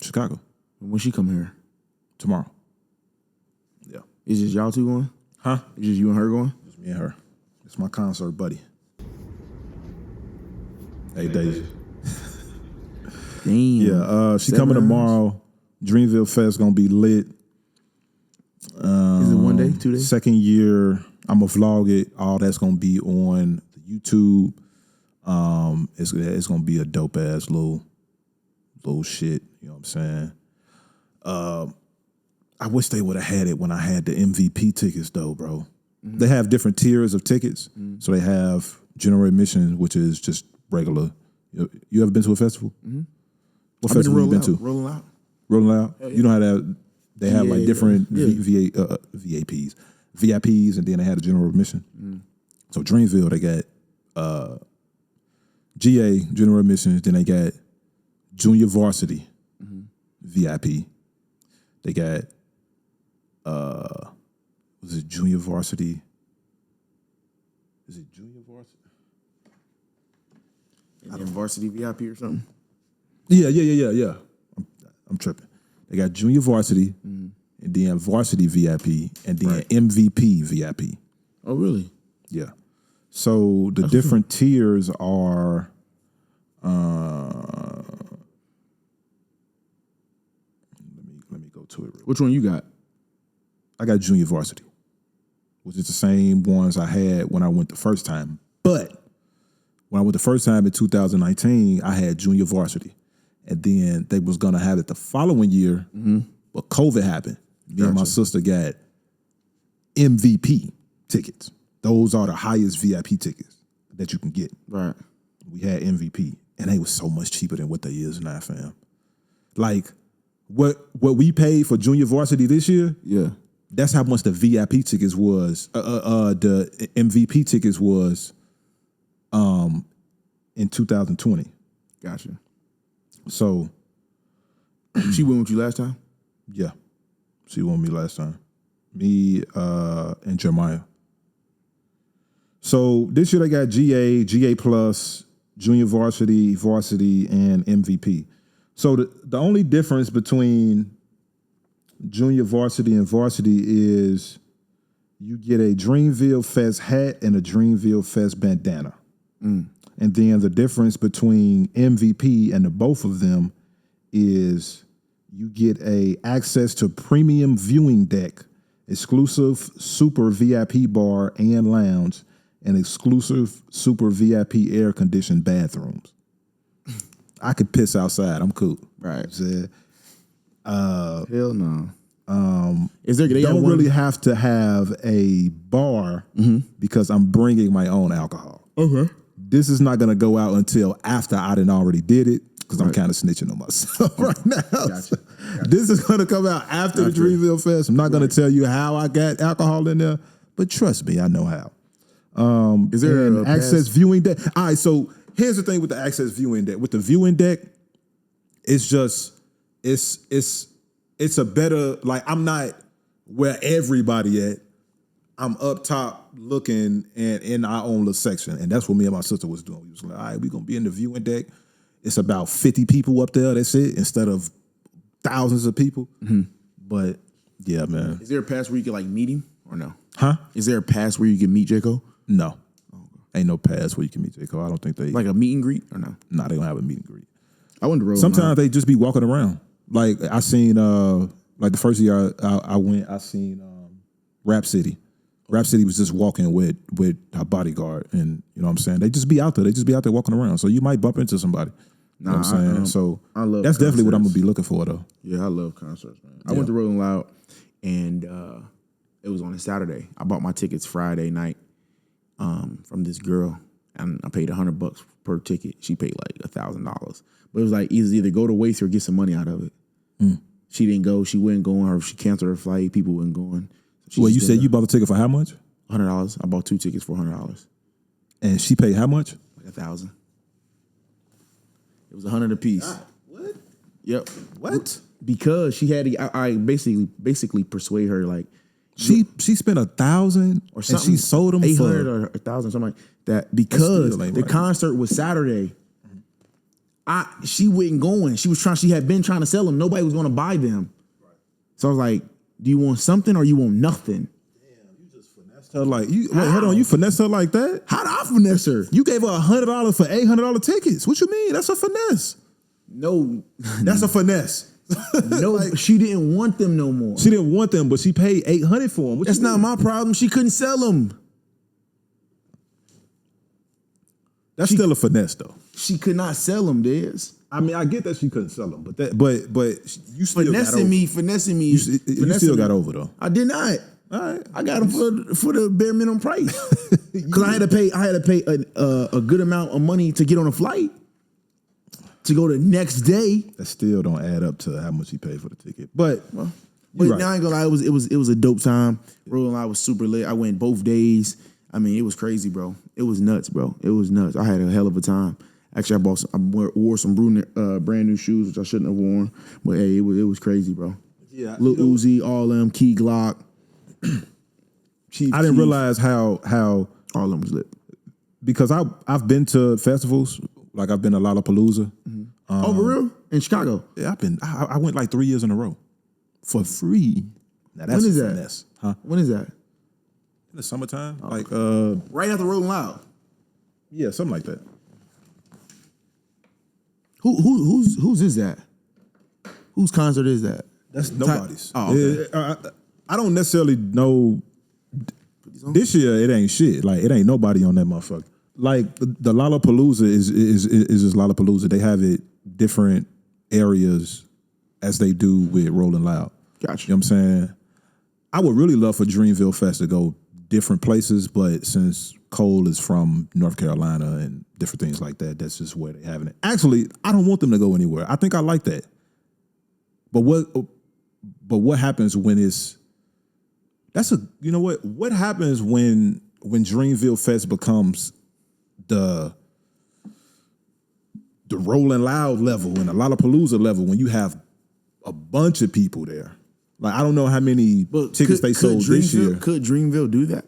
Chicago. When she come here? Tomorrow. Yeah. Is just y'all two going? Huh? Is just you and her going? Just me and her. It's my concert buddy. Hey, Dave. Damn. Yeah, she 7 coming hours? tomorrow. Dreamville Fest gonna be lit. Is it 1 day, 2 days? Second year, I'm gonna vlog it. All that's gonna be on YouTube. It's gonna be a dope ass little shit. You know what I'm saying? I wish they would have had it when I had the MVP tickets though, bro. They have different tiers of tickets. So they have general admission, which is just regular. You ever been to a festival? What festival you been to? Rolling Out. Rolling Loud? Yeah. You know how they have like different VIPs, and then they had a general admission. So Dreamville, they got GA, general admissions, then they got junior varsity, VIP. They got, was it junior varsity? Is it junior varsity? And then varsity VIP or something? Yeah. I'm tripping. They got junior varsity, and then varsity VIP, and then MVP VIP. Oh, really? Yeah. So the different tiers are let me go to it. Which one you got? I got junior varsity, which is the same ones I had when I went the first time. But when I went the first time in 2019, I had junior varsity. And then they was gonna have it the following year, but COVID happened. Me and my sister got MVP tickets. Those are the highest VIP tickets that you can get. Right. We had MVP, and they was so much cheaper than what they is now, fam. Like what we paid for junior varsity this year, Yeah. that's how much the VIP tickets was. The MVP tickets was in 2020. Gotcha. So She went with you last time? yeah, she won me last time. Me and Jeremiah. So this year they got GA Plus, Junior Varsity, Varsity, and MVP. So the only difference between Junior Varsity and Varsity is you get a Dreamville Fest hat and a Dreamville Fest bandana. And then the difference between MVP and the both of them is you get access to premium viewing deck, exclusive super VIP bar and lounge, and exclusive super VIP air conditioned bathrooms. I could piss outside. I'm cool. Right. Hell no. Is there? They don't really have to have a bar because I'm bringing my own alcohol. Okay. This is not going to go out until after I done already did it because I'm kind of snitching on myself right now. Gotcha. This is going to come out after the Dreamville Fest. I'm not going to tell you how I got alcohol in there, but trust me, I know how. Is there an access viewing deck? All right, so here's the thing with the access viewing deck. With the viewing deck, it's a better, like, I'm not where everybody at. I'm up top looking and in our own little section. And that's what me and my sister was doing. We was like, all right, we're going to be in the viewing deck. It's about 50 people up there. That's it. Instead of thousands of people. But yeah, man. Is there a pass where you can like meet him or no? Huh? Is there a pass where you can meet J. Cole? No. Ain't no pass where you can meet J. Cole. I don't think they. Like a meet and greet or no? Nah, they don't have a meet and greet. I went to Revels. Sometimes they just be walking around. Like I seen, like the first year I went, I seen Rap City. Rap City was just walking with her bodyguard, and you know what I'm saying? They just be out there. They just be out there walking around. So you might bump into somebody. You know what I'm saying? So I love that's concerts. definitely what I'm gonna be looking for, though. Yeah, I love concerts, man. I went to Rolling Loud, and it was on a Saturday. I bought my tickets Friday night from this girl, and I paid $100 per ticket. She paid like $1,000, but it was like either go to waste or get some money out of it. She didn't go. She wasn't going. Or she canceled her flight. People weren't going. Well, you said you bought the ticket for how much? $100. I bought 2 tickets for $100. And she paid how much? Like $1,000. It was $100 a piece. What? Yep. What? Because she had to, I basically persuade her like she spent $1,000 or something. And she sold them $800 for or $1,000, something like that. Because the concert was Saturday. She wasn't going. She had been trying to sell them. Nobody was going to buy them. So I was like, do you want something or you want nothing? Damn, you just finessed her like you. Wait, hold on, you finessed her like that? How did I finesse her? You gave her $100 for $800 tickets. What you mean? That's a finesse. No, that's a finesse. No, like, she didn't want them no more. She didn't want them, but she paid $800 for them. That's not my problem. She couldn't sell them. That's still a finesse, though. She could not sell them, Dez. I mean, I get that she couldn't sell them, but you still finessing me. You still got over though. I did not. All right, I got them for the bare minimum price because I had to pay a good amount of money to get on a flight to go the next day. That still don't add up to how much he paid for the ticket, but now right. I ain't gonna lie, it was a dope time. Rolling Loud was super lit. I went both days. I mean, it was crazy, bro. It was nuts, bro. It was nuts. I had a hell of a time. Actually, I wore some brand new shoes, which I shouldn't have worn. But hey, it was crazy, bro. Yeah, Lil Uzi, all them, Key Glock. Chief I didn't realize how all of them was lit. Because I've been to festivals, like I've been to Lollapalooza. For real? In Chicago? Yeah, I went like 3 years in a row for free. Now that's when is that? Finesse. Huh? When is that? In the summertime, like right after Rolling Loud. Yeah, something like that. Whose is that? Whose concert is that? That's nobody's. Oh, okay. I don't necessarily know. This year it ain't shit. Like it ain't nobody on that motherfucker. Like the Lollapalooza is just Lollapalooza. They have it different areas as they do with Rolling Loud. Gotcha. You know what I'm saying? I would really love for Dreamville Fest to go different places, but since Cole is from North Carolina and different things like that, that's just where they're having it. Actually, I don't want them to go anywhere. I think I like that. But what happens when what happens when Dreamville Fest becomes the Rolling Loud level and the Lollapalooza level when you have a bunch of people there? Like, I don't know how many tickets they sold this year. Could Dreamville do that?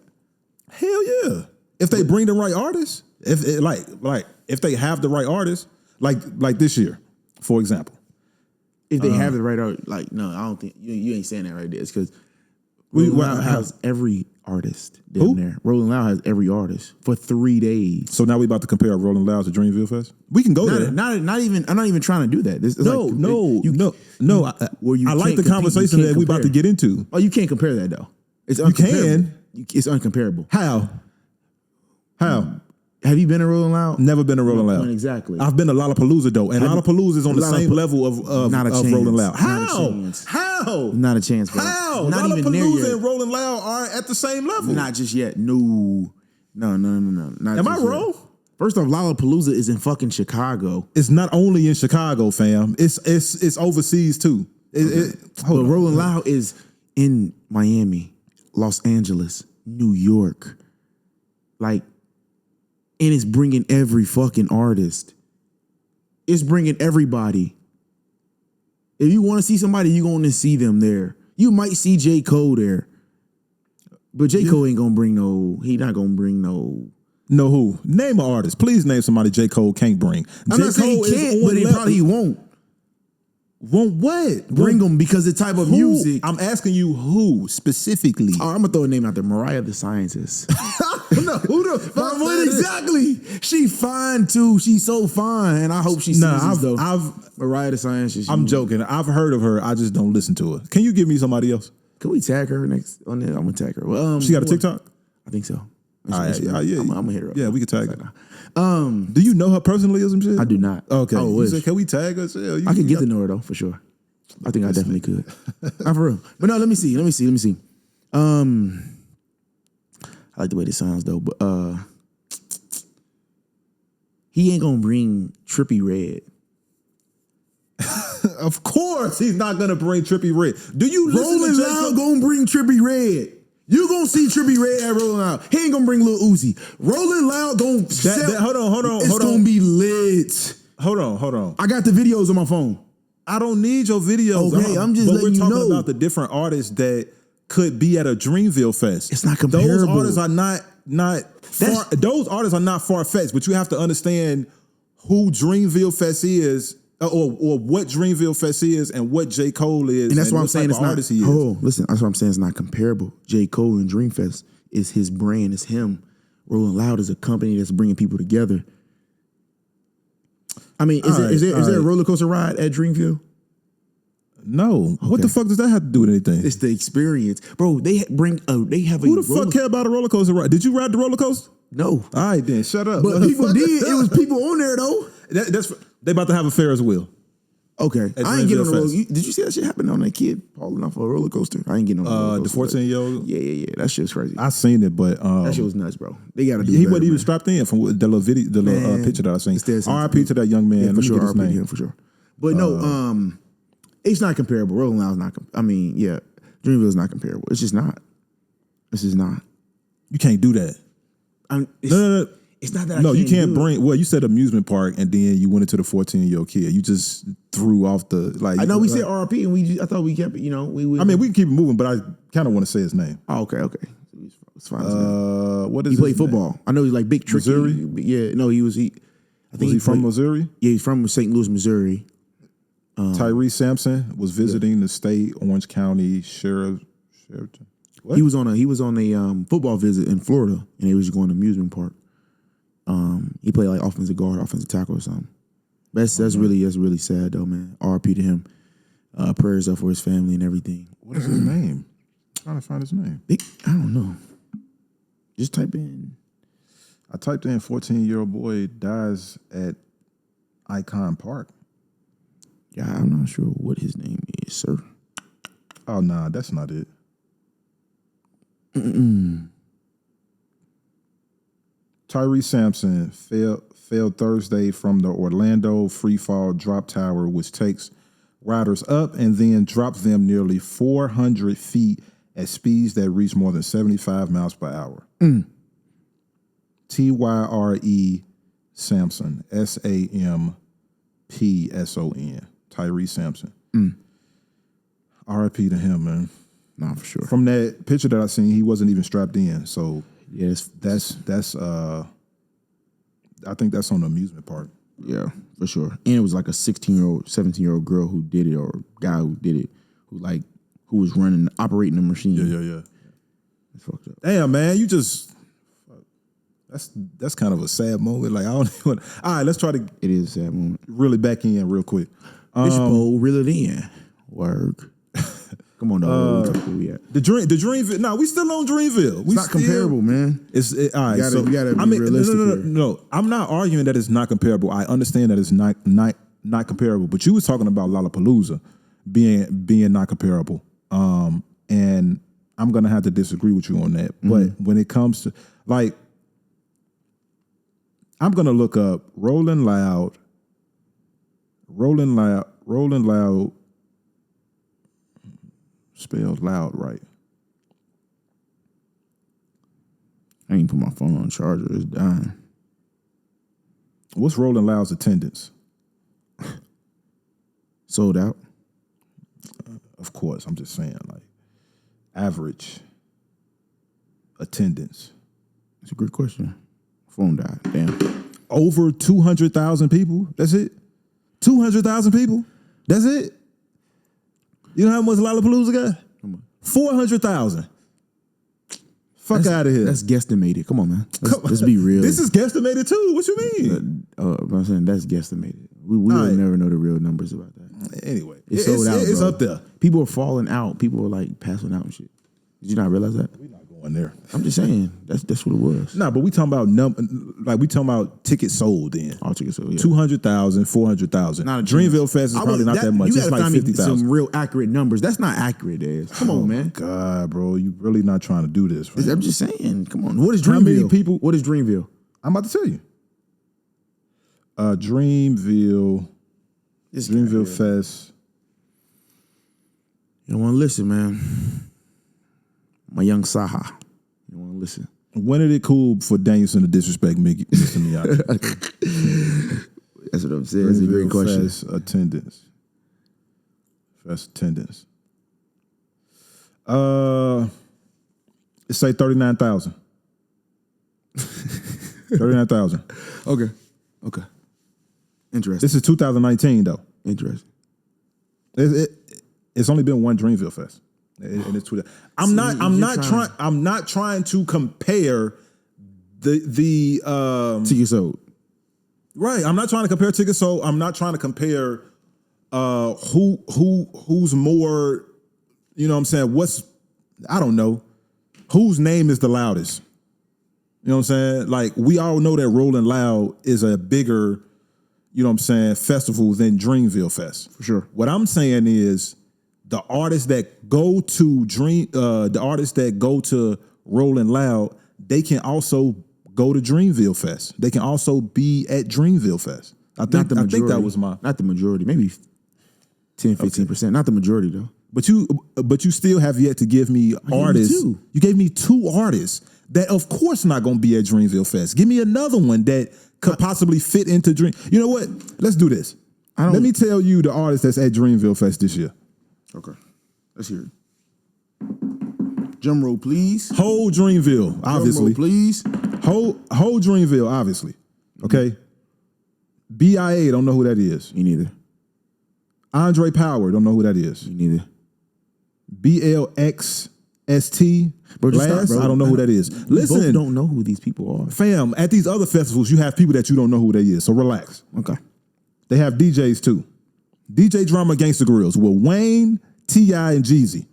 Hell yeah. If they bring the right artists, if they have the right artists, like this year, for example. If they have the right art, like, no, I don't think you ain't saying that right there. It's because Rolling Loud has every artist down there. Rolling Loud has every artist for 3 days. So now we about to compare Rolling Loud to Dreamville Fest? We can go there. Not even. I'm not even trying to do that. No. I like the conversation that we about to get into. Oh, you can't compare that though. It's It's uncomparable. How? Have you been to Rolling Loud? Never been to Rolling Loud. Exactly. I've been to Lollapalooza though, and Lollapalooza is on the same level of Rolling Loud. How? Not a chance, bro. How? Not even near Lollapalooza yet. and Rolling Loud are at the same level. Not just yet. No. Not Am I wrong? First off, Lollapalooza is in fucking Chicago. It's not only in Chicago, fam. It's overseas too. But Rolling Loud is in Miami, Los Angeles, New York. Like, and it's bringing every fucking artist. It's bringing everybody. If you want to see somebody, you're going to see them there. You might see J. Cole there. But J. Cole ain't going to bring he not going to bring no. No who? Name an artist. Please name somebody J. Cole can't bring. I'm not saying he can't, but he won't. Won't what? Bring them because the type of music. I'm asking you who specifically. Oh, I'm going to throw a name out there. Mariah the Scientist. No, who the fuck? What exactly? She fine too. She's so fine, and I hope she sees this though. Mariah the Scientist. I'm joking. I've heard of her. I just don't listen to her. Can you give me somebody else? Can we tag her next on there? I'm gonna tag her. Well, she got a TikTok? I think so. Yeah. I'm gonna hit her up. Yeah, we can tag her. Do you know her personally or some shit? I do not. Okay. Oh, said, can we tag her? I can get to know her though for sure. I think I definitely could. Not for real. But no, let me see. I like the way this sounds though, but he ain't gonna bring Trippie Redd. Of course, he's not gonna bring Trippie Redd. Do you listen Rolling to Loud gonna bring Trippie Redd? You gonna see Trippie Redd at Rolling Loud. He ain't gonna bring Lil Uzi. Rolling Loud gonna hold on. It's gonna be lit. Hold on. I got the videos on my phone. I don't need your videos. Okay, I'm just letting you know. But we're talking about the different artists that could be at a Dreamville Fest. It's not comparable. Those artists are those artists are not far-fetched, but you have to understand who Dreamville Fest is, or what Dreamville Fest is, and what J. Cole is. And that's why I'm saying it's not. Listen, that's what I'm saying. It's not comparable. J. Cole and Dreamfest is his brand. It's him. Rolling Loud is a company that's bringing people together. I mean, is there a roller coaster ride at Dreamville? No. Okay. What the fuck does that have to do with anything? It's the experience, bro. They have Who the fuck care about a roller coaster ride? Did you ride the roller coaster? No. All right, then shut up. But people did. It was people on there though. They about to have a Ferris wheel. Okay, I ain't getting on the roller. Did you see that shit happen on that kid falling off a roller coaster? I ain't getting on the roller coaster. The 14-year-old. Yeah. That shit's crazy. I seen it, but that shit was nuts, bro. They gotta do. He wasn't even strapped in from the little video, the little picture that I seen. R.I.P. to that young man. Yeah, for sure. R.I.P. to him for sure. But no, it's not comparable. Rolling Loud's not. Dreamville's not comparable. It's just not. It's just not. You can't do that. No. It's not that. No, you can't bring. Well, you said amusement park, and then you went into the 14-year-old kid. You just threw off the like. I know we said R.I.P. and I thought we kept it. You know, we. I mean, we can keep it moving, but I kind of want to say his name. Oh, okay. It's fine. What is he played football? Name? I know he's like Big Tricky. Missouri. Yeah, no, he was. I think was he from Missouri? Yeah, he's from St. Louis, Missouri. Tyrese Sampson was visiting the state Orange County Sheriff. What? He was on a football visit in Florida, and he was going to amusement park. He played like offensive guard, offensive tackle or something. That's really sad though, man. R.I.P. to him. Prayers up for his family and everything. What is his name? I'm trying to find his name. I don't know. Just type in. I typed in 14-year-old boy dies at Icon Park. Yeah, I'm not sure what his name is, sir. Oh, nah, that's not it. Tyrese Sampson fell Thursday from the Orlando freefall drop tower, which takes riders up and then drops them nearly 400 feet at speeds that reach more than 75 miles per hour. Tyre Sampson, Sampson, Tyrese Sampson. R.I.P. to him, man. Nah, for sure. From that picture that I seen, he wasn't even strapped in. So Yes, That's I think that's on the amusement park. yeah, for sure. And it was like a 16-year-old, 17-year-old girl who did it, or guy who did it, who was operating the machine. Yeah. It's fucked up. Damn, man, you just that's kind of a sad moment. Like I don't even. All right, let's try to It is a sad moment. really back in real quick. Fishbowl, reel it in. Work. Come on, dog. Where we at? The Dreamville. No, we still on Dreamville. It's not comparable, man. All right. You gotta be realistic here. No. I'm not arguing that it's not comparable. I understand that it's not comparable. But you was talking about Lollapalooza being not comparable. And I'm gonna have to disagree with you on that. But when it comes to like, I'm gonna look up Rolling Loud. Spelled loud right. I ain't put my phone on charger. It's dying. What's Rolling Loud's attendance? Sold out. Of course, I'm just saying, like, average attendance. It's a great question. Phone died. Damn. Over 200,000 people. That's it. 200,000 people. That's it. You know how much Lollapalooza got? 400,000. Fuck out of here. That's guesstimated. Come on, man. Let's be real. This is guesstimated too. What you mean? I'm saying that's guesstimated. We will never know the real numbers about that. Anyway, it's sold out. It's bro. up there. People are falling out. People are like passing out and shit. Did you not realize that? We're not going there. I'm just saying that's what it was. Nah, but we talking about we talking about tickets sold then. All tickets sold. Yeah. 200,000, 400,000. Not a Dreamville Fest is probably not that much. You It's gotta like find me 50,000. some real accurate numbers. That's not accurate, Dez. Come on, man. God, bro, you really not trying to do this. Man. I'm just saying. Come on. What is How many Dreamville? people- What is Dreamville? I'm about to tell you. Dreamville Fest. You don't want to listen, man. My young Saha. You don't want to listen. When is it cool for Danielson to disrespect Mr. Miyagi? That's what I'm saying. That's a great question. Fest attendance. Let's say 39,000. 39,000. Okay. Interesting. This is 2019 though. Interesting. It's only been one Dreamville Fest, and it's Twitter. I'm not trying to compare the tickets sold. Right. I'm not trying to compare tickets sold. I'm not trying to compare who's more. You know what I'm saying? I don't know whose name is the loudest. You know what I'm saying? Like, we all know that Rolling Loud is a bigger, you know what I'm saying, festival than Dreamville Fest. For sure. What I'm saying is the artists that go to Rolling Loud, they can also go to Dreamville Fest. They can also be at Dreamville Fest. I think that was not the majority, maybe 10, 15%. Not the majority though. But you still have yet to give me artists. You gave me two artists that, of course, not going to be at Dreamville Fest. Give me another one that could possibly fit into Dream. You know what? Let's do this. Let me tell you the artist that's at Dreamville Fest this year. Okay, let's hear it. Drum roll, please. Whole Dreamville, obviously. Drum roll, please. Whole Dreamville, obviously. Okay. BIA, don't know who that is. Me neither. Andre Power, don't know who that is. Me neither. BLXST, bro, Blast, I don't know who that is. Listen, both don't know who these people are. Fam, at these other festivals, you have people that you don't know who they is, so relax. Okay. They have DJs too. DJ Drama Gangsta Grills with Wayne, T.I., and Jeezy.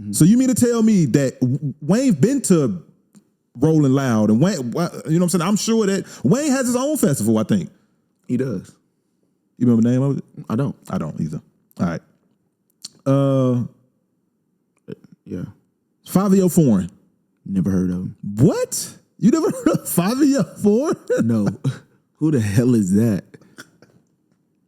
Mm-hmm. So you mean to tell me that Wayne been to Rolling Loud and Wayne, you know what I'm saying? I'm sure that Wayne has his own festival, I think. He does. You remember the name of it? I don't either. All right. Yeah. Fabio Foreign. Never heard of him. What? You never heard of Fabio Foreign? No. Who the hell is that?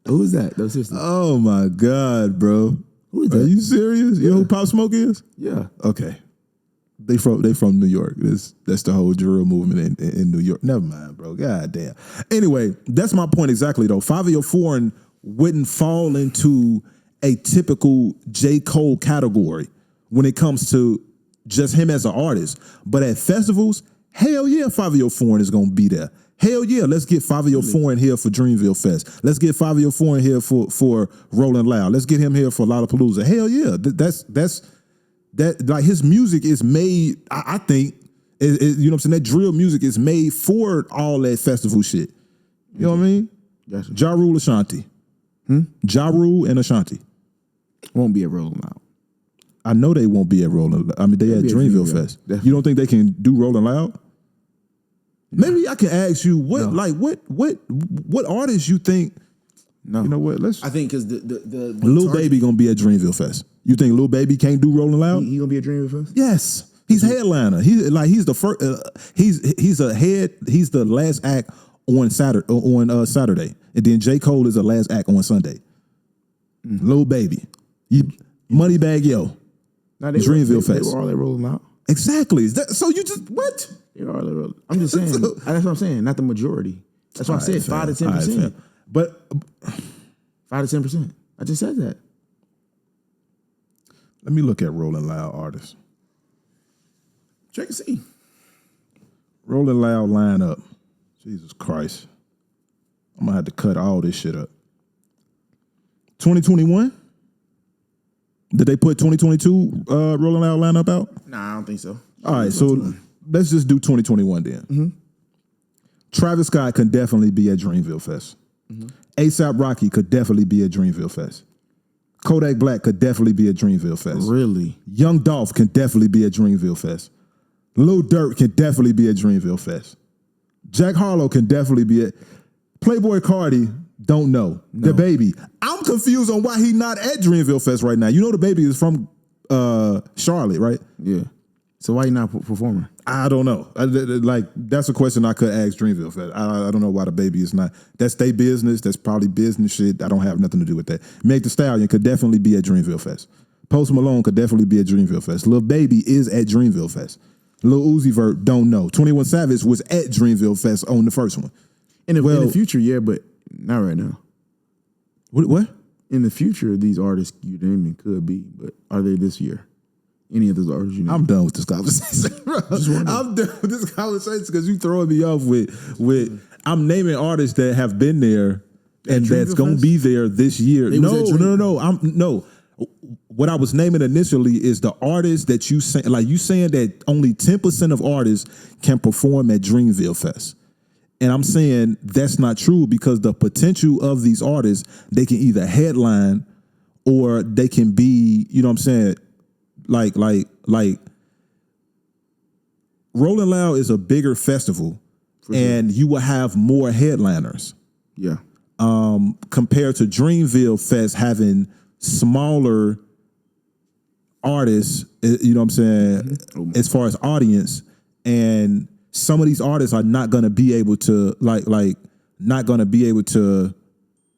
Who is that? Those sisters. Oh my God, bro. Who is that? Are you serious? You know who Pop Smoke is? Yeah. Okay. They from New York. That's the whole drill movement in New York. Never mind, bro. God damn. Anyway, that's my point exactly though. Fabio Foreign wouldn't fall into a typical J. Cole category when it comes to just him as an artist. But at festivals, hell yeah, Fabio Foreign is gonna be there. Hell yeah, let's get Fabio Foreign here for Dreamville Fest. Let's get Fabio Foreign here for Rolling Loud. Let's get him here for Lollapalooza. Hell yeah, that like his music is made. I think you know what I'm saying. That drill music is made for all that festival shit. You know what I mean? Gotcha. Ja Rule, Ashanti. Ja Rule and Ashanti. Won't be a Rolling Loud. I know they won't be at Rolling. I mean, they at Dreamville Fest. Definitely. You don't think they can do Rolling Loud? Maybe I can ask you what artists you think? No, you know what? I think because the Lil Baby gonna be at Dreamville Fest. You think Lil Baby can't do Rolling Loud? He gonna be at Dreamville Fest? Yes, he's headliner. He's the first. He's the last act on Saturday, and then J. Cole is the last act on Sunday. Lil Baby, Moneybag Yo, Dreamville Fest. They were all at Rolling Loud. Exactly. So you just what? I'm just saying. That's what I'm saying. Not the majority. That's why I said 5 to 10%. But 5 to 10%. I just said that. Let me look at Rolling Loud artists. Check and see. Rolling Loud lineup. Jesus Christ. I'm gonna have to cut all this shit up. 2021? Did they put 2022 Rolling Loud lineup out? Nah, I don't think so. All right, so let's just do 2021 then. Travis Scott could definitely be at Dreamville Fest. A$AP Rocky could definitely be at Dreamville Fest. Kodak Black could definitely be at Dreamville Fest. Really? Young Dolph can definitely be at Dreamville Fest. Lil Durk can definitely be at Dreamville Fest. Jack Harlow can definitely be at Playboy Cardi. Don't know. The Baby. I'm confused on why he not at Dreamville Fest right now. You know the Baby is from Charlotte, right? Yeah. So why you not performing? I don't know. That's a question I could ask Dreamville Fest. I don't know why the Baby is not. That's their business. That's probably business shit. I don't have nothing to do with that. Meg Thee Stallion could definitely be at Dreamville Fest. Post Malone could definitely be at Dreamville Fest. Lil Baby is at Dreamville Fest. Lil Uzi Vert, don't know. 21 Savage was at Dreamville Fest on the first one. In the future, yeah, but not right now. What? In the future, these artists you naming could be, but are they this year? Any of those artists you name? I'm done with this conversation, bro. I'm done with this conversation because you throwing me off with I'm naming artists that have been there and that's going to be there this year. No. What I was naming initially is the artists that you say, like you saying that only 10% of artists can perform at Dreamville Fest. And I'm saying that's not true because the potential of these artists, they can either headline or they can be, you know what I'm saying, like Rolling Loud is a bigger festival and you will have more headliners. Yeah. Compared to Dreamville Fest having smaller artists, you know what I'm saying, as far as audience, and some of these artists are not going to be able to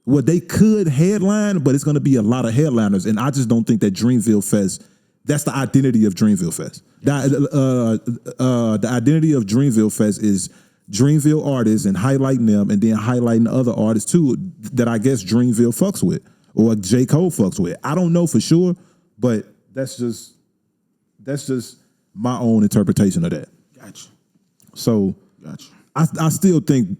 well, they could headline, but it's going to be a lot of headliners, and I just don't think that Dreamville Fest, that's the identity of Dreamville Fest. The identity of Dreamville Fest is Dreamville artists and highlighting them, and then highlighting other artists too that I guess Dreamville fucks with or J. Cole fucks with. I don't know for sure, but that's just my own interpretation of that. Gotcha. So I still think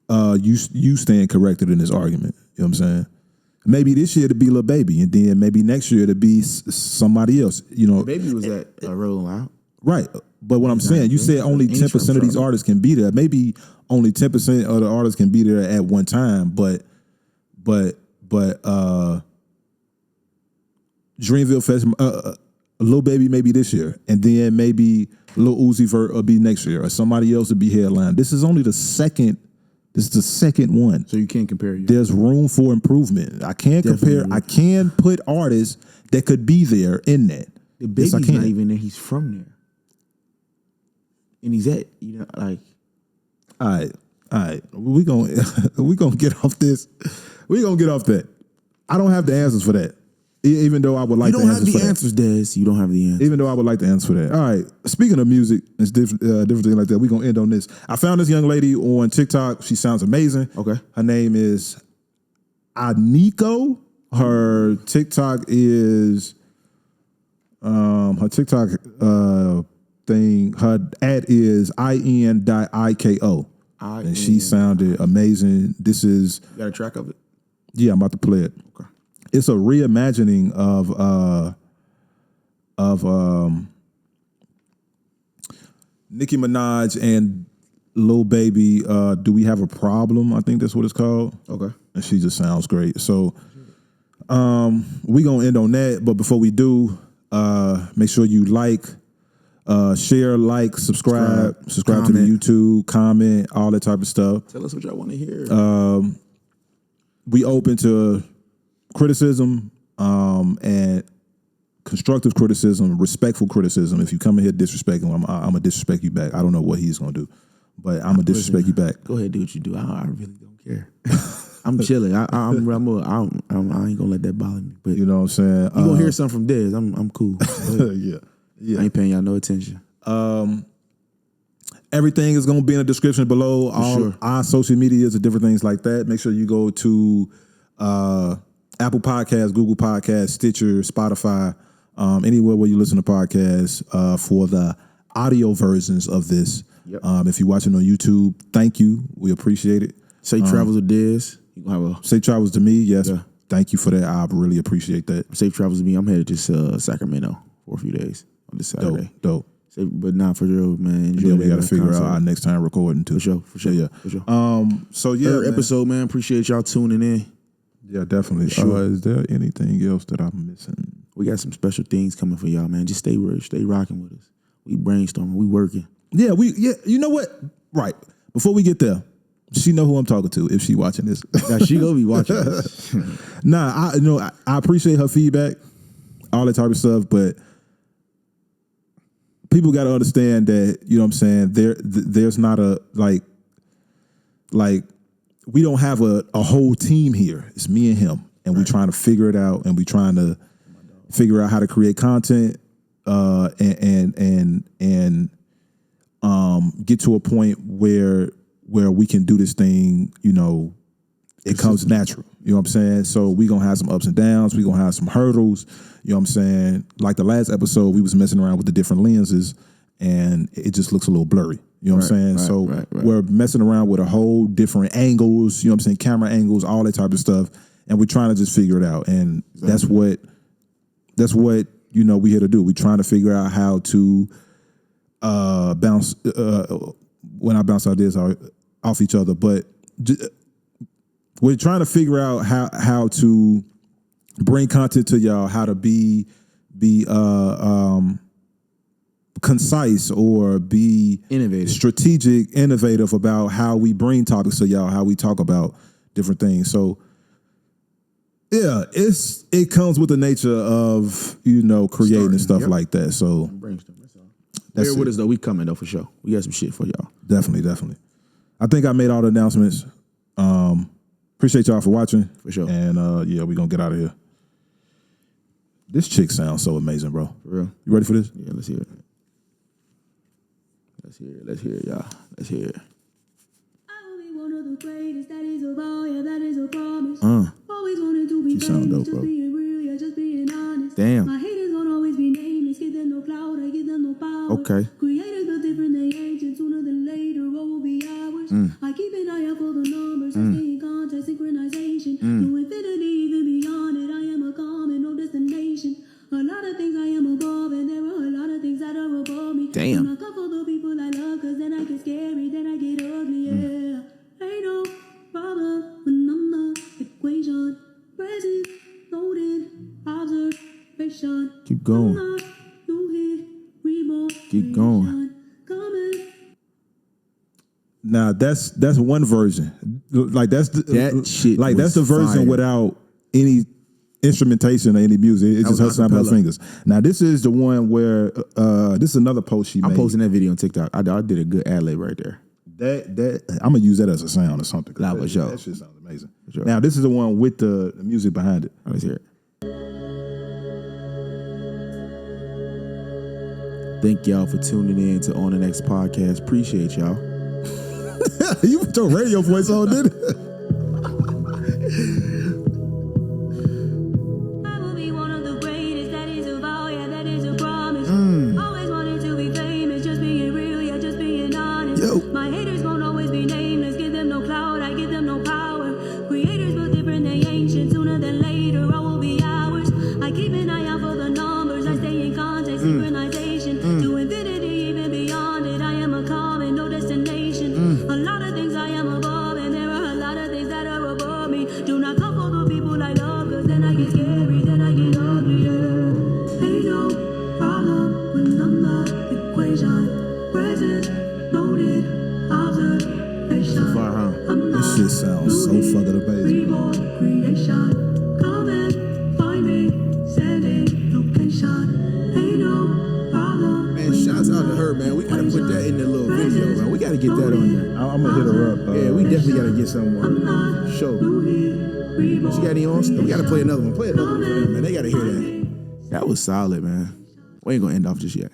you stand corrected in this argument. You know what I'm saying? Maybe this year to be Lil Baby, and then maybe next year to be somebody else. You know, Baby was at Rolling Loud, right? But what I'm saying, you said only 10% of these artists can be there. Maybe only 10% of the artists can be there at one time. But Dreamville Fest, Lil Baby maybe this year, and then maybe Lil Uzi Vert will be next year, or somebody else will be headline. This is only the second. This is the second one. So you can't compare. There's room for improvement. I can't compare. I can put artists that could be there in that. The Baby's not even there. He's from there. And he's at, like. All right. We gonna get off this. We gonna get off that. I don't have the answers for that. Even though I would like the answers for that. You don't have the answers, Des. You don't have the answers. Even though I would like the answer for that. All right. Speaking of music, it's different things like that. We're going to end on this. I found this young lady on TikTok. She sounds amazing. Okay. Her name is Aniko. Her TikTok is Her TikTok thing, her ad is in.iko. And she sounded amazing. This is... You got a track of it? Yeah, I'm about to play it. Okay. It's a reimagining of Nicki Minaj and Lil Baby, Do We Have a Problem? I think that's what it's called. Okay. And she just sounds great. So we gonna end on that. But before we do, make sure you like, share, like, subscribe to the YouTube, comment, all that type of stuff. Tell us what y'all want to hear. We open to criticism and constructive criticism, respectful criticism. If you come in here disrespecting, I'm gonna disrespect you back. I don't know what he's gonna do, but I'm gonna disrespect you back. Go ahead, do what you do. I really don't care. I'm chilling. I ain't gonna let that bother me. But You know what I'm saying? you gonna hear something from Dez. I'm cool. Yeah. I ain't paying y'all no attention. Everything is going to be in the description below. All sure. our social medias and different things like that. Make sure you go to Apple Podcasts, Google Podcasts, Stitcher, Spotify, anywhere where you listen to podcasts for the audio versions of this. Yep. If you're watching on YouTube, thank you. We appreciate it. Safe travels with Dez. You gonna have Safe travels to me. Yes. Yeah. Thank you for that. I really appreciate that. a safe travels to me. I'm headed to Sacramento for a few days on this Saturday. Dope. But not for real, man. Enjoy Then we that got to figure concert. out our next time recording too. For sure. Yeah. For sure. So yeah, Third man. episode, man. Appreciate y'all tuning in. Yeah, definitely. Sure. Is there anything else that I'm missing? We got some special things coming for y'all, man. Just stay rocking with us. We brainstorming. We working. Yeah, you know what? Right. Before we get there, she know who I'm talking to if she watching this. Now she gonna be watching this. Nah, I appreciate her feedback, all that type of stuff, but people got to understand that, you know what I'm saying, there's not a like we don't have a whole team here. It's me and him, and we trying to figure it out, and we trying to figure out how to create content and get to a point where we can do this thing, you know, it comes natural. You know what I'm saying? So we going to have some ups and downs. We going to have some hurdles. You know what I'm saying? Like the last episode, we was messing around with the different lenses and it just looks a little blurry. You know what I'm saying? Right. We're messing around with a whole different angles, you know what I'm saying? Camera angles, all that type of stuff. And we're trying to just figure it out. And that's what, you know, we here to do. We're trying to figure out how to bounce, when I bounce ideas off each other, but we're trying to figure out how to bring content to y'all, how to be concise or be Innovative. strategic, innovative about how we bring topics to y'all, how we talk about different things. So yeah, it comes with the nature of, you know, creating and stuff like that. So Brainstorm. That's all. That's Bear with it. us though. We coming though for sure. We got some shit for y'all. Definitely. I think I made all the announcements. Appreciate y'all for watching. For sure. And yeah, we're going to get out of here. This chick sounds so amazing, bro. For real. You ready for this? Yeah, let's hear it. Let's hear it, y'all. Let's hear it. One of the greatest, that is a vow, yeah, that is a promise. Always wanted to be She sound dope, just bro. being real, yeah, just being honest. Damn. My haters won't always be nameless, give them no clout, I give them no power. Okay. Creators built different than ancient, sooner than later, what will be ours? I keep an eye out for the numbers, I stay in contact, synchronization. To infinity, even beyond it, I am a common, no destination. A lot of things I am above, and there are a lot of things that are above me. Damn. And I come for the people I love, cause then I get scary, then I get ugly, yeah. Ain't no problem when I'm the equation. Present, noted, observation. Keep going. I'm not new hit, reborn. Keep going. creation. Coming. Now that's one version. Like that's the, That shit Like that's the was version fire. without any instrumentation or any music. It's just her was snapping her acapella. fingers. Now this is the one where this is another post she I'm made. posting that video on TikTok. I did a good ad lib right there. That I'm gonna use that as a sound or something. 'Cause Nah, that, for sure. that shit sounds amazing. sure. Now this is the one with the music behind it. Let's hear it. Thank y'all for tuning in to On the Next Podcast. Appreciate y'all. You put your radio voice on, didn't it? I will be one of the greatest, that is a vow, yeah, that is a her, man. We gotta put that in the little video, man. We gotta get that on there. I'm gonna hit her up. Yeah, we definitely gotta get something on. Show. She got any on? We gotta play another one. Play another one for them, man. They gotta hear that. That was solid, man. We ain't gonna end off just yet.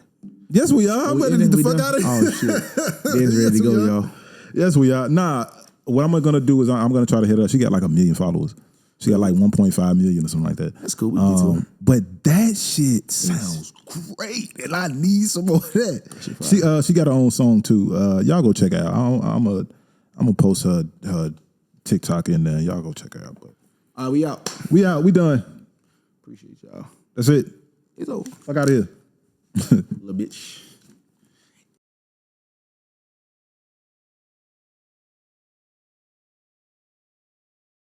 Yes, we are. I'm ready to get the fuck out of here. Oh shit. Dan's ready to go, y'all. Yes, we are. Nah, what I'm gonna do is I'm gonna try to hit her. She got like 1 million followers. She got like 1.5 million or something like that. That's cool. We can get to her. But that shit sounds great, and I need some more of that. She got her own song too. Y'all go check it out. I'm gonna post her TikTok in there. Y'all go check her out. But We out. we out. We done. Appreciate y'all. That's it. It's over. Fuck out of here. Little bitch.